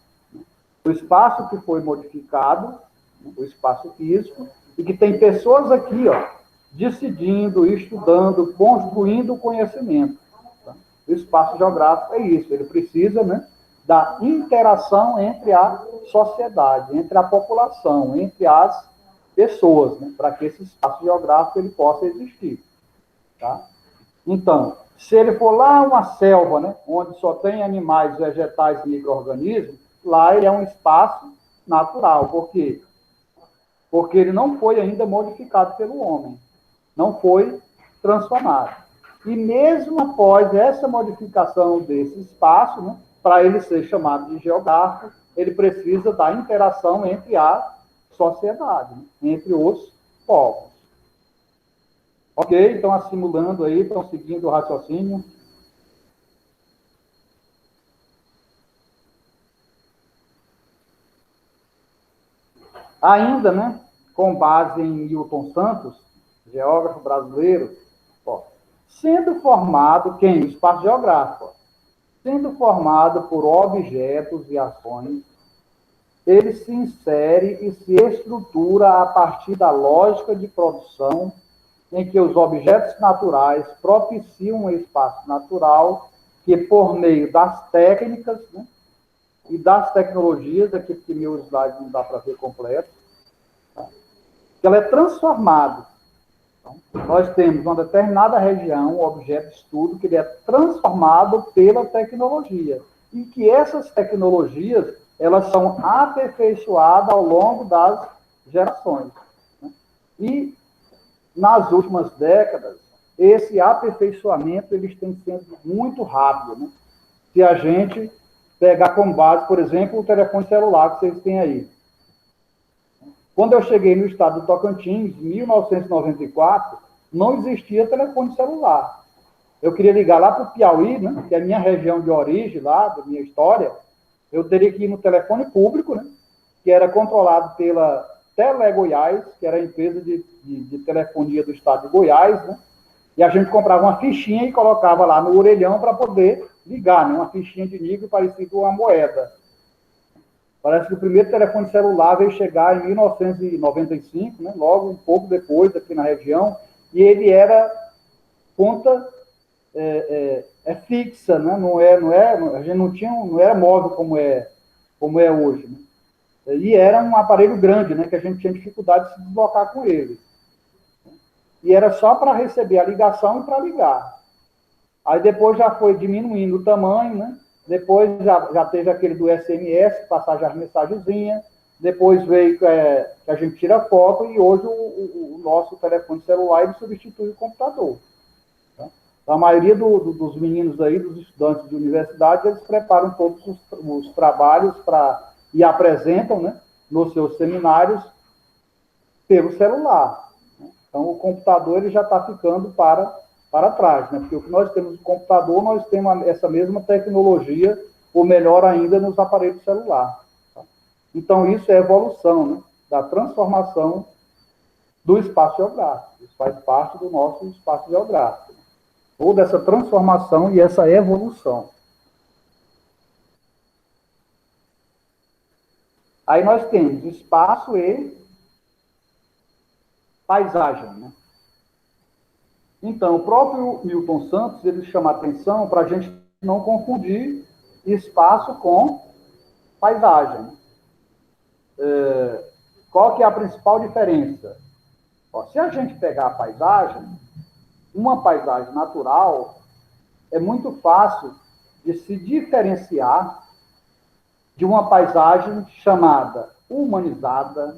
O espaço que foi modificado, o espaço físico, e que tem pessoas aqui, ó, decidindo, estudando, construindo o conhecimento. Tá? O espaço geográfico é isso, ele precisa, né, da interação entre a sociedade, entre a população, entre as pessoas, né, para que esse espaço geográfico ele possa existir. Tá? Então, se ele for lá uma selva, né, onde só tem animais, vegetais e micro-organismos, lá ele é um espaço natural. Por quê? Porque ele não foi ainda modificado pelo homem, não foi transformado. E mesmo após essa modificação desse espaço, né, para ele ser chamado de geográfico, ele precisa da interação entre a sociedade, né, entre os povos. Ok? Então, assimilando aí, estão seguindo o raciocínio. Ainda, né, com base em Milton Santos, geógrafo brasileiro, ó, sendo formado, quem? O espaço geográfico. Ó, sendo formado por objetos e ações, ele se insere e se estrutura a partir da lógica de produção em que os objetos naturais propiciam um espaço natural que, por meio das técnicas, né, e das tecnologias, aqui porque meu slide não dá para ver completo, tá? Que ela é transformada. Então, nós temos uma determinada região, um objeto de estudo, que ele é transformado pela tecnologia. E que essas tecnologias, elas são aperfeiçoadas ao longo das gerações. Né? E, nas últimas décadas, esse aperfeiçoamento eles tem sido muito rápido. Né? Se a gente pegar como base, por exemplo, o telefone celular que vocês têm aí. Quando eu cheguei no estado do Tocantins, em 1994, não existia telefone celular. eu queria ligar lá para o Piauí, né, que é a minha região de origem lá, da minha história, eu teria que ir no telefone público, né, que era controlado pela Tele Goiás, que era a empresa de telefonia do estado de Goiás, né, e a gente comprava uma fichinha e colocava lá no orelhão para poder ligar, né, uma fichinha de nível parecida com uma moeda. Parece que o primeiro telefone celular veio chegar em 1995, né, logo um pouco depois, aqui na região, e ele era ponta fixa, né? A gente não era móvel como é hoje, né? E era um aparelho grande, né? Que a gente tinha dificuldade de se deslocar com ele. E era só para receber a ligação e para ligar. Aí depois já foi diminuindo o tamanho, né? Depois já teve aquele do SMS, passar já as mensagenzinhas. Depois veio que a gente tira foto e hoje o nosso telefone celular ele substitui o computador. A maioria dos meninos aí, dos estudantes de universidade, eles preparam todos os trabalhos e apresentam, né, nos seus seminários pelo celular. Né? Então, o computador ele já está ficando para trás, né? Porque o que nós temos no computador, nós temos essa mesma tecnologia, ou melhor ainda, nos aparelhos celular. Tá? Então, isso é evolução, né, da transformação do espaço geográfico. Isso faz parte do nosso espaço geográfico. Toda essa transformação e essa evolução. Aí nós temos espaço e paisagem, né? Então, o próprio Milton Santos, ele chama a atenção para a gente não confundir espaço com paisagem. Qual que é a principal diferença? Ó, se a gente pegar a paisagem, uma paisagem natural é muito fácil de se diferenciar de uma paisagem chamada humanizada,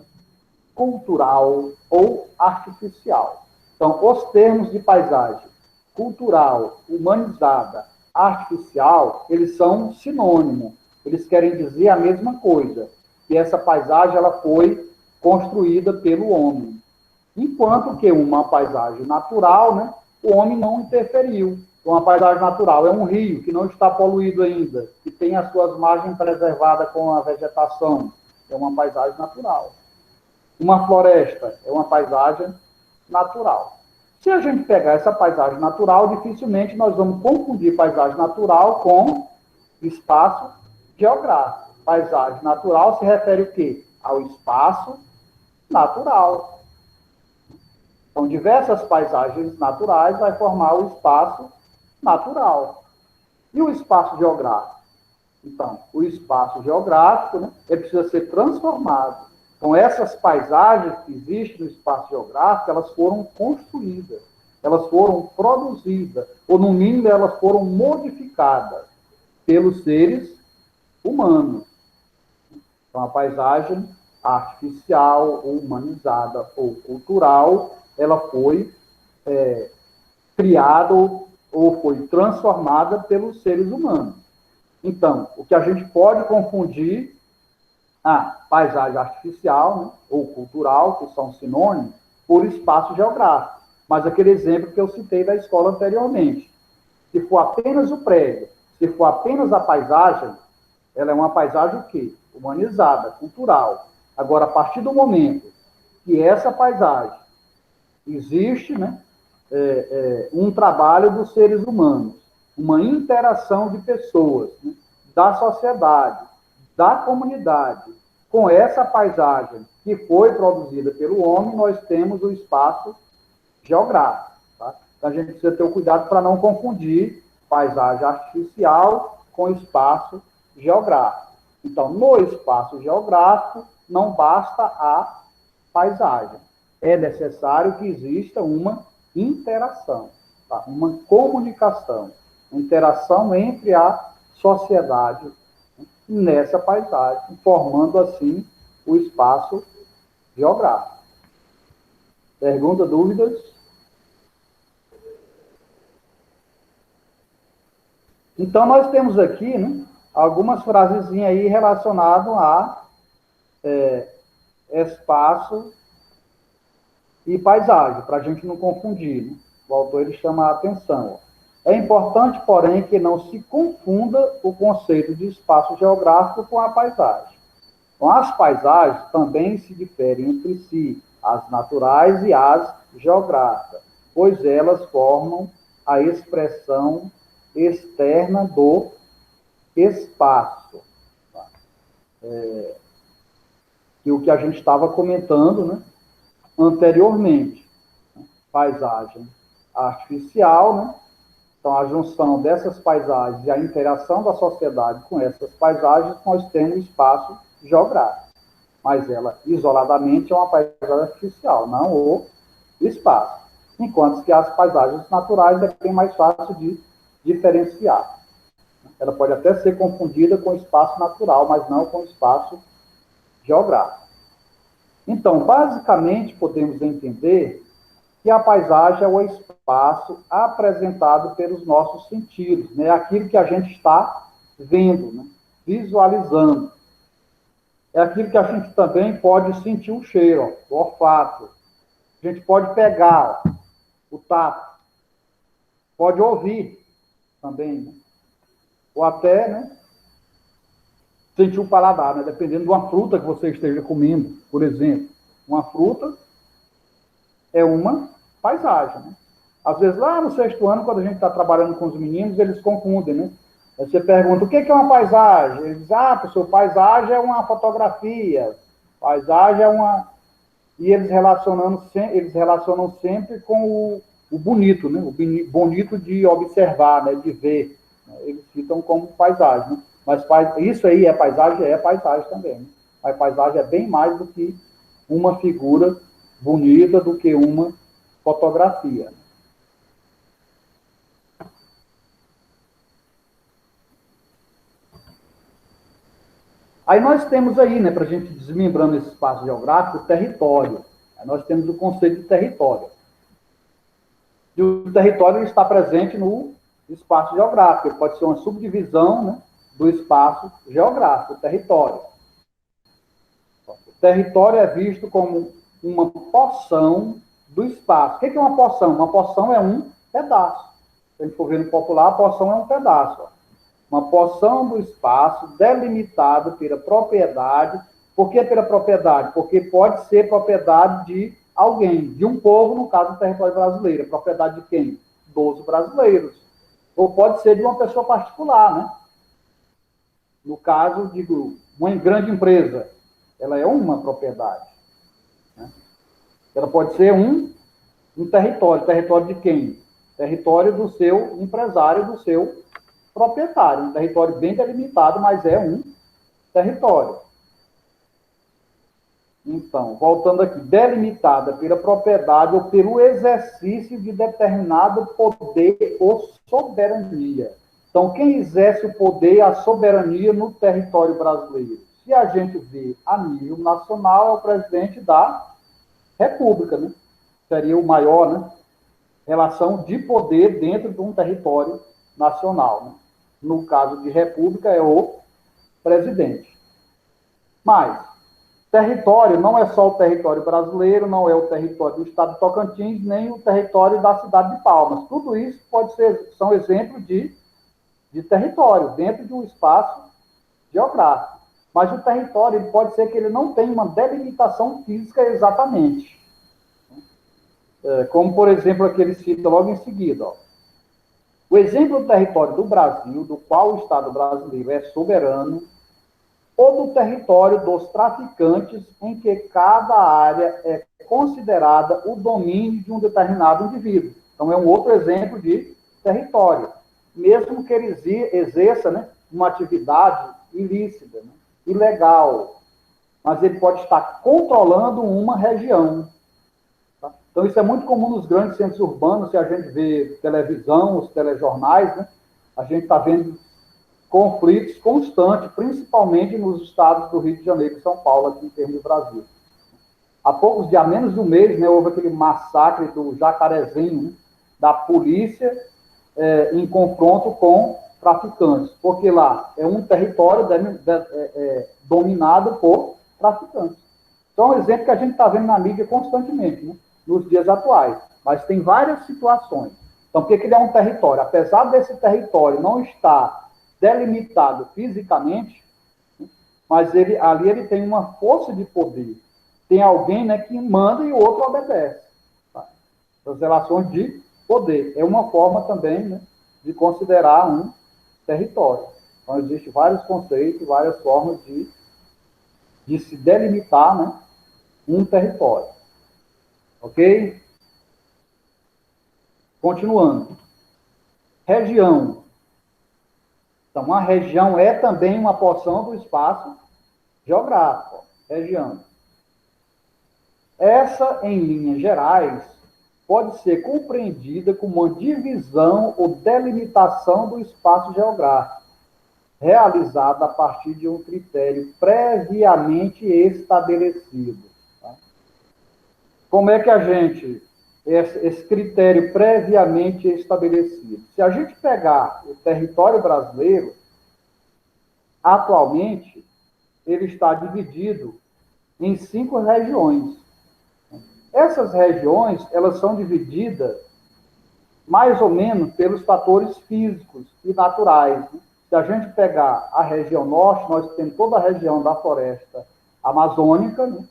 cultural ou artificial. Então, os termos de paisagem cultural, humanizada, artificial, eles são sinônimos. Eles querem dizer a mesma coisa, que essa paisagem ela foi construída pelo homem. Enquanto que uma paisagem natural, né, o homem não interferiu. Uma paisagem natural é um rio que não está poluído ainda, que tem as suas margens preservadas com a vegetação. É uma paisagem natural. Uma floresta é uma paisagem natural. Se a gente pegar essa paisagem natural, dificilmente nós vamos confundir paisagem natural com espaço geográfico. Paisagem natural se refere o quê? Ao espaço natural. Então, diversas paisagens naturais vai formar o espaço natural. E o espaço geográfico? Então, o espaço geográfico, né, ele precisa ser transformado. Então, essas paisagens que existem no espaço geográfico, elas foram construídas, elas foram produzidas, ou no mínimo elas foram modificadas pelos seres humanos. Então, a paisagem artificial, ou humanizada, ou cultural, ela foi criada ou foi transformada pelos seres humanos. Então, o que a gente pode confundir a paisagem artificial, né, ou cultural, que são sinônimos, por espaço geográfico. Mas aquele exemplo que eu citei da escola anteriormente. Se for apenas o prédio, se for apenas a paisagem, ela é uma paisagem o quê? Humanizada, cultural. Agora, a partir do momento que essa paisagem existe, né, um trabalho dos seres humanos, uma interação de pessoas, né, da sociedade, da comunidade, com essa paisagem que foi produzida pelo homem, nós temos o espaço geográfico. Tá? Então, a gente precisa ter o cuidado para não confundir paisagem artificial com espaço geográfico. Então, no espaço geográfico, não basta a paisagem. É necessário que exista uma interação, tá? Uma comunicação, uma interação entre a sociedade nessa paisagem, formando assim o espaço geográfico. Pergunta, dúvidas? Então, nós temos aqui, né, algumas frasezinhas aí relacionadas a espaço e paisagem, para a gente não confundir. Né? O autor ele chama a atenção. É importante, porém, que não se confunda o conceito de espaço geográfico com a paisagem. Então, as paisagens também se diferem entre si, as naturais e as geográficas, pois elas formam a expressão externa do espaço. E o que a gente estava comentando, né, anteriormente. Paisagem artificial, né? Então, a junção dessas paisagens e a interação da sociedade com essas paisagens, nós temos espaço geográfico. Mas ela, isoladamente, é uma paisagem artificial, não o espaço. Enquanto que as paisagens naturais é bem mais fácil de diferenciar. Ela pode até ser confundida com espaço natural, mas não com espaço geográfico. Então, basicamente, podemos entender que a paisagem é o espaço apresentado pelos nossos sentidos, né? Aquilo que a gente está vendo, né? Visualizando. É aquilo que a gente também pode sentir o cheiro, ó, o olfato. A gente pode pegar, ó, o tato. Pode ouvir também, né? Ou até, né, sentir o paladar, né? Dependendo de uma fruta que você esteja comendo, por exemplo. Uma fruta é uma paisagem, né? Às vezes, lá no 6º ano, quando a gente está trabalhando com os meninos, eles confundem, né? Aí você pergunta, o que é uma paisagem? Eles dizem, professor, paisagem é uma fotografia, paisagem é uma... E eles relacionam sempre com o bonito, né? O bonito de observar, né? De ver. Eles citam como paisagem, né? Mas isso aí é paisagem também, né? Mas paisagem é bem mais do que uma figura bonita, do que uma fotografia. Aí nós temos aí, né, para a gente desmembrando esse espaço geográfico, o território. Aí nós temos o conceito de território. E o território está presente no espaço geográfico. Ele pode ser uma subdivisão, né, do espaço geográfico, o território. O território é visto como uma porção do espaço. O que é uma porção? Uma porção é um pedaço. Se a gente for ver no popular, a porção é um pedaço. Ó. Uma porção do espaço delimitada pela propriedade. Por que pela propriedade? Porque pode ser propriedade de alguém, de um povo, no caso do território brasileiro. Propriedade de quem? Dos brasileiros. Ou pode ser de uma pessoa particular, né? No caso, digo, uma grande empresa, ela é uma propriedade. Né? Ela pode ser um território. Território de quem? Território do seu empresário, do seu proprietário. Um território bem delimitado, mas é um território. Então, voltando aqui, delimitada pela propriedade ou pelo exercício de determinado poder ou soberania. Então, quem exerce o poder e a soberania no território brasileiro? Se a gente vê a nível nacional, é o presidente da República, né? Seria o maior, né? Relação de poder dentro de um território nacional, né? No caso de República, é o presidente. Mas território não é só o território brasileiro, não é o território do estado de Tocantins, nem o território da cidade de Palmas. Tudo isso são exemplos de território, dentro de um espaço geográfico. Mas o território pode ser que ele não tenha uma delimitação física exatamente. Como, por exemplo, aquele cita logo em seguida. Ó. O exemplo do território do Brasil, do qual o Estado brasileiro é soberano, ou do território dos traficantes, em que cada área é considerada o domínio de um determinado indivíduo. Então, é um outro exemplo de território. Mesmo que ele exerça, né, uma atividade ilícita, né, ilegal, mas ele pode estar controlando uma região. Tá? Então, isso é muito comum nos grandes centros urbanos, se a gente vê televisão, os telejornais, né, a gente está vendo conflitos constantes, principalmente nos estados do Rio de Janeiro e São Paulo, aqui em termos do Brasil. Há menos de um mês, né, houve aquele massacre do Jacarezinho, né, da polícia, em confronto com traficantes, porque lá é um território dominado por traficantes. Então, é um exemplo que a gente está vendo na mídia constantemente, né, nos dias atuais, mas tem várias situações. Então, Então, por que ele é um território? Apesar desse território não estar delimitado fisicamente, mas ali ele tem uma força de poder. Tem alguém, né, que manda e o outro obedece. Tá? As relações de poder. É uma forma também, né, de considerar um território. Então, existem vários conceitos, várias formas de se delimitar, né, um território. Ok? Continuando. Região. Então, uma região é também uma porção do espaço geográfico. Região. Essa, em linhas gerais, pode ser compreendida como uma divisão ou delimitação do espaço geográfico, realizada a partir de um critério previamente estabelecido. Tá? Como é que a gente... Esse critério previamente estabelecido. Se a gente pegar o território brasileiro, atualmente, ele está dividido em 5 regiões. Essas regiões, elas são divididas mais ou menos pelos fatores físicos e naturais. Né? Se a gente pegar a região norte, nós temos toda a região da floresta amazônica, né?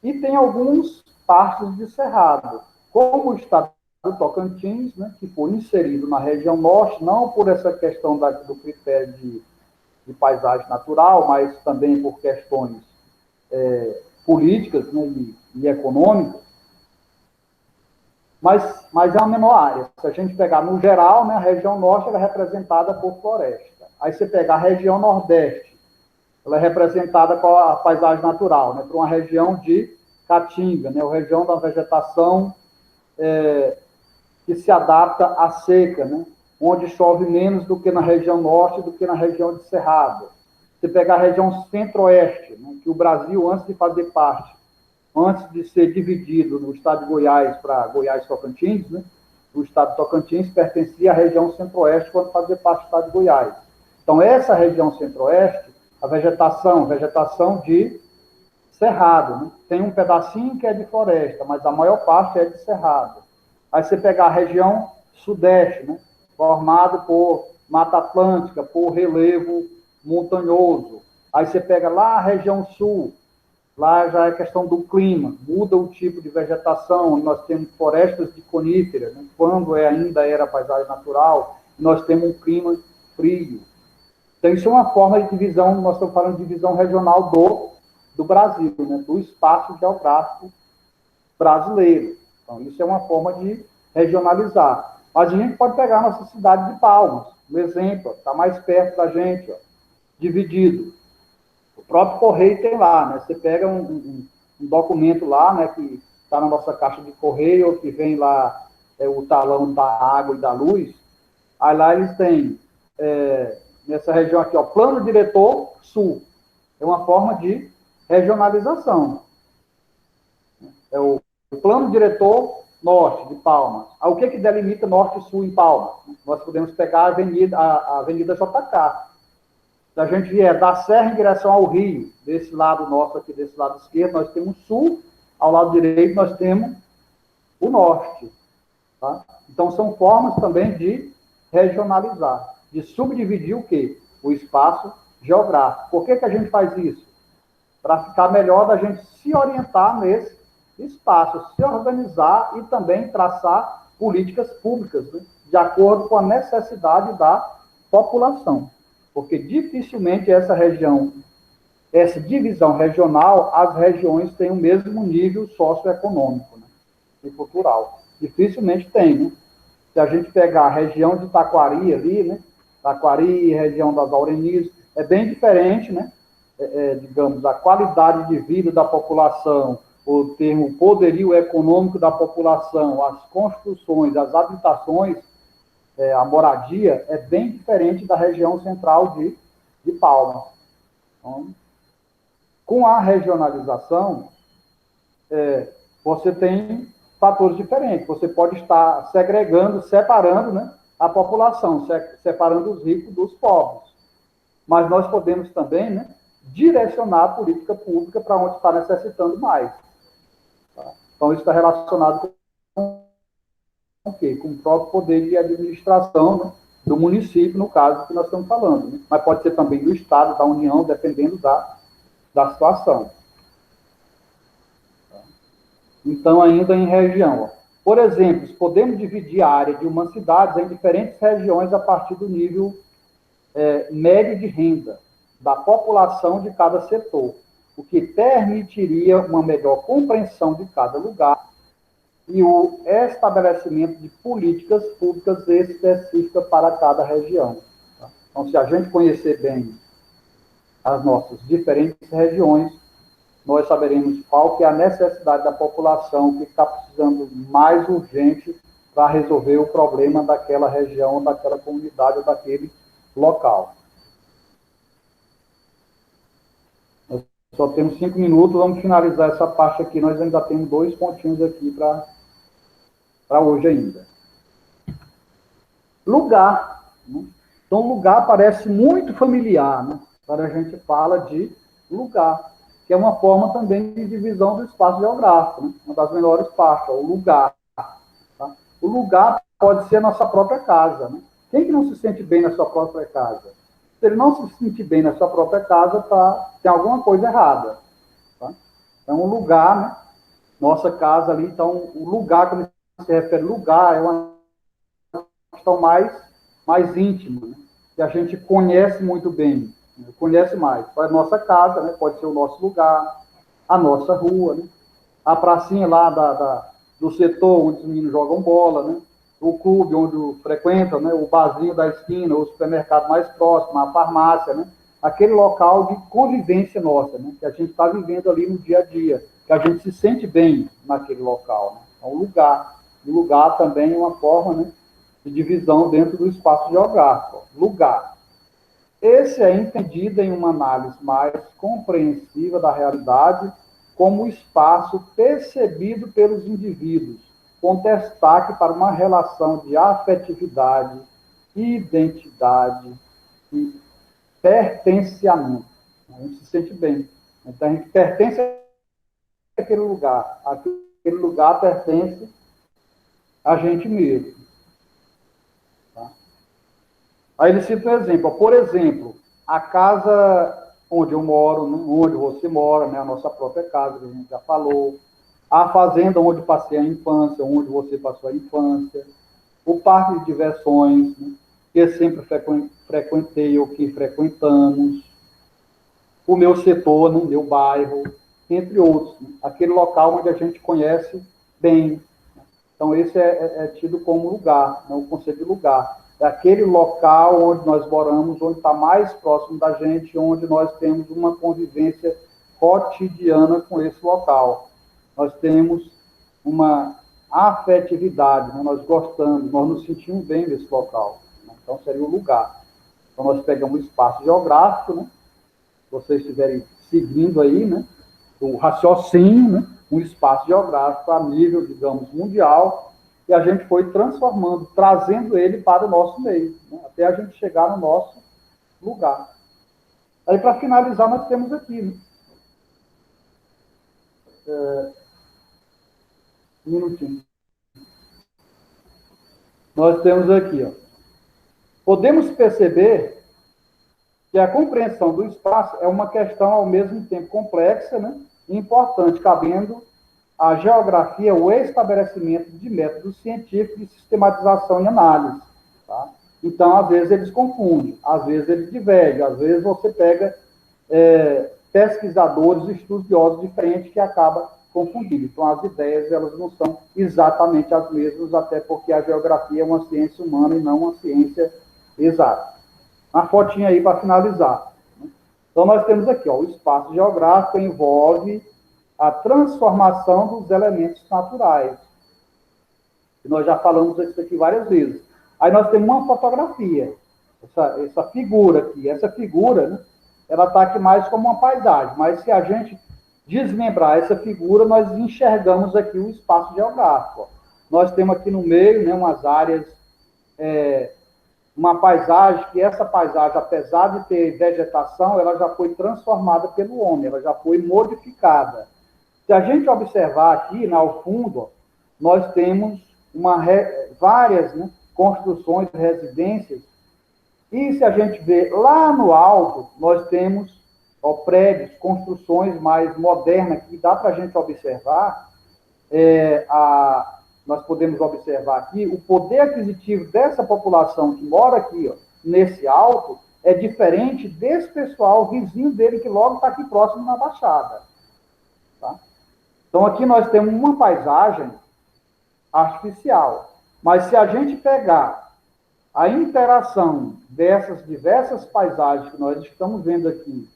E tem alguns partes de cerrado, como o estado do Tocantins, né, que foi inserido na região norte, não por essa questão do critério de paisagem natural, mas também por questões políticas, né, e econômicas, mas é uma menor área. Se a gente pegar no geral, né, a região norte ela é representada por floresta. Aí você pegar a região nordeste, ela é representada com a paisagem natural, né, por uma região de caatinga, né, a região da vegetação que se adapta à seca, né, onde chove menos do que na região norte, do que na região de cerrado. Você pegar a região centro-oeste, né, que o Brasil, antes de fazer parte, antes de ser dividido no estado de Goiás para Goiás-Tocantins, né, o estado de Tocantins pertencia à região centro-oeste quando fazia parte do estado de Goiás. Então, essa região centro-oeste, a vegetação de cerrado, né? Tem um pedacinho que é de floresta, mas a maior parte é de cerrado. Aí você pegar a região sudeste, né? Formada por Mata Atlântica, por relevo montanhoso. Aí você pega lá a região sul, lá já é questão do clima, muda o tipo de vegetação, nós temos florestas de coníferas, né? Quando ainda era paisagem natural, nós temos um clima frio. Então isso é uma forma de divisão, nós estamos falando de divisão regional do Brasil, né, do espaço geográfico brasileiro. Então, isso é uma forma de regionalizar. Mas a gente pode pegar a nossa cidade de Palmas, um exemplo, está mais perto da gente, ó, dividido. O próprio correio tem lá, né? Você pega um documento lá, né, que está na nossa caixa de correio, que vem lá o talão da água e da luz, aí lá eles têm, nessa região aqui, ó, plano diretor sul. É uma forma de regionalização. É o plano diretor norte de Palmas. O que delimita norte e sul em Palmas? Nós podemos pegar a Avenida JK. Se a gente vier da Serra em direção ao Rio, desse lado nosso aqui, desse lado esquerdo, nós temos o sul, ao lado direito nós temos o norte. Tá? Então, são formas também de regionalizar, de subdividir o quê? O espaço geográfico. Por que a gente faz isso? Para ficar melhor da gente se orientar nesse espaço, se organizar e também traçar políticas públicas, né, de acordo com a necessidade da população. Porque dificilmente essa divisão regional, as regiões têm o mesmo nível socioeconômico, né, e cultural. Dificilmente tem, né? Se a gente pegar a região de Taquari ali, né, Taquari, região das Aurenias, é bem diferente, né? Digamos, a qualidade de vida da população, o termo poderio econômico da população, as construções, as habitações, a moradia, é bem diferente da região central de Palmas. Então, com a regionalização, você tem fatores diferentes. Você pode estar segregando, separando, né, a população, separando os ricos dos pobres. Mas nós podemos também, né, direcionar a política pública para onde está necessitando mais. Tá? Então, isso está relacionado com quê? Com o próprio poder de administração, né, do município, no caso que nós estamos falando, né? Mas pode ser também do Estado, da União, dependendo da situação. Então, ainda em região. Ó. Por exemplo, podemos dividir a área de uma cidade em diferentes regiões a partir do nível médio de renda da população de cada setor, o que permitiria uma melhor compreensão de cada lugar e o estabelecimento de políticas públicas específicas para cada região. Tá? Então, se a gente conhecer bem as nossas diferentes regiões, nós saberemos qual que é a necessidade da população que está precisando mais urgente para resolver o problema daquela região, daquela comunidade ou daquele local. Nós só temos 5 minutos, vamos finalizar essa parte aqui, nós ainda temos 2 pontinhos aqui para hoje ainda. Lugar. Né? Então, lugar parece muito familiar, né? Quando a gente fala de lugar, que é uma forma também de divisão do espaço geográfico, né? Uma das menores partes, o lugar. Tá? O lugar pode ser a nossa própria casa. Né? Quem que não se sente bem na sua própria casa? Se ele não se sentir bem na sua própria casa, tem alguma coisa errada. Tá? Então, o lugar, né? Nossa casa ali, então, o lugar, quando se refere lugar, é uma questão mais íntima, né? Que a gente conhece muito bem, né? Conhece mais. A nossa casa, né? Pode ser o nosso lugar, a nossa rua, né? A pracinha lá do setor onde os meninos jogam bola, né? O clube onde frequentam, né? O barzinho da esquina, o supermercado mais próximo, a farmácia, né? Aquele local de convivência nossa, né? Que a gente está vivendo ali no dia a dia, que a gente se sente bem naquele local, né? Então, o lugar. O lugar também é uma forma, né, de divisão dentro do espaço geográfico. Lugar. Esse é entendido em uma análise mais compreensiva da realidade como espaço percebido pelos indivíduos, com destaque para uma relação de afetividade, identidade e pertenciamento. A gente se sente bem. Então, a gente pertence àquele lugar. Aquele lugar pertence a gente mesmo. Tá? Aí ele cita um exemplo. Por exemplo, a casa onde eu moro, onde você mora, né, a nossa própria casa, que a gente já falou, a fazenda onde passei a infância, onde você passou a infância, o parque de diversões, né, que eu sempre frequentei ou que frequentamos, o meu setor, né, meu bairro, entre outros. Né, aquele local onde a gente conhece bem. Então, esse é tido como lugar, né, o conceito de lugar. É aquele local onde nós moramos, onde está mais próximo da gente, onde nós temos uma convivência cotidiana com esse local. Nós temos uma afetividade, né, nós gostamos, nós nos sentimos bem nesse local. Né, então, seria o lugar. Então, nós pegamos o espaço geográfico, né, se vocês estiverem seguindo aí, né, o raciocínio, né, um espaço geográfico a nível, digamos, mundial, e a gente foi transformando, trazendo ele para o nosso meio, né, até a gente chegar no nosso lugar. Aí, para finalizar, nós temos aqui, né, um minutinho. Nós temos aqui, ó, podemos perceber que a compreensão do espaço é uma questão ao mesmo tempo complexa, né, e importante, cabendo à geografia o estabelecimento de métodos científicos de sistematização e análise. Tá? Então, às vezes, eles confundem, às vezes, eles divergem, às vezes você pega pesquisadores, estudiosos diferentes que acabam confundindo. Então, as ideias, elas não são exatamente as mesmas, até porque a geografia é uma ciência humana e não uma ciência exata. Uma fotinha aí para finalizar. Então, nós temos aqui, ó, o espaço geográfico envolve a transformação dos elementos naturais. E nós já falamos isso aqui várias vezes. Aí nós temos uma fotografia, essa figura aqui. Essa figura, né, ela está aqui mais como uma paisagem, mas se a gente desmembrar essa figura, nós enxergamos aqui o espaço geográfico. Ó. Nós temos aqui no meio, né, umas áreas, uma paisagem, que essa paisagem, apesar de ter vegetação, ela já foi transformada pelo homem, ela já foi modificada. Se a gente observar aqui, ao fundo, ó, nós temos várias, né, construções, residências, e se a gente vê lá no alto, nós temos prédios, construções mais modernas, que dá para a gente observar, nós podemos observar aqui, o poder aquisitivo dessa população que mora aqui, ó, nesse alto, é diferente desse pessoal vizinho dele, que logo está aqui próximo na Baixada. Tá? Então, aqui nós temos uma paisagem artificial, mas se a gente pegar a interação dessas diversas paisagens que nós estamos vendo aqui,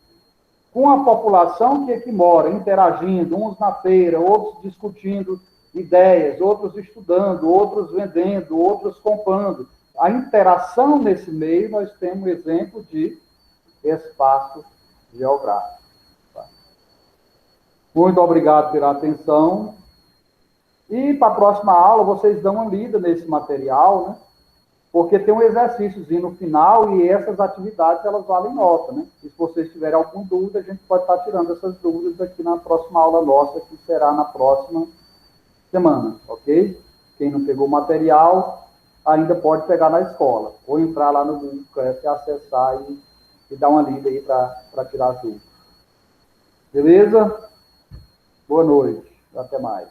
com a população que aqui mora, interagindo, uns na feira, outros discutindo ideias, outros estudando, outros vendendo, outros comprando. A interação nesse meio, nós temos um exemplo de espaço geográfico. Tá? Muito obrigado pela atenção. E para a próxima aula, vocês dão uma lida nesse material, né? Porque tem um exercíciozinho no final e essas atividades, elas valem nota, né? E se vocês tiverem alguma dúvida, a gente pode estar tirando essas dúvidas aqui na próxima aula nossa, que será na próxima semana, ok? Quem não pegou o material, ainda pode pegar na escola, ou entrar lá no Google Class e acessar e dar uma lida aí para tirar as dúvidas. Beleza? Boa noite. Até mais.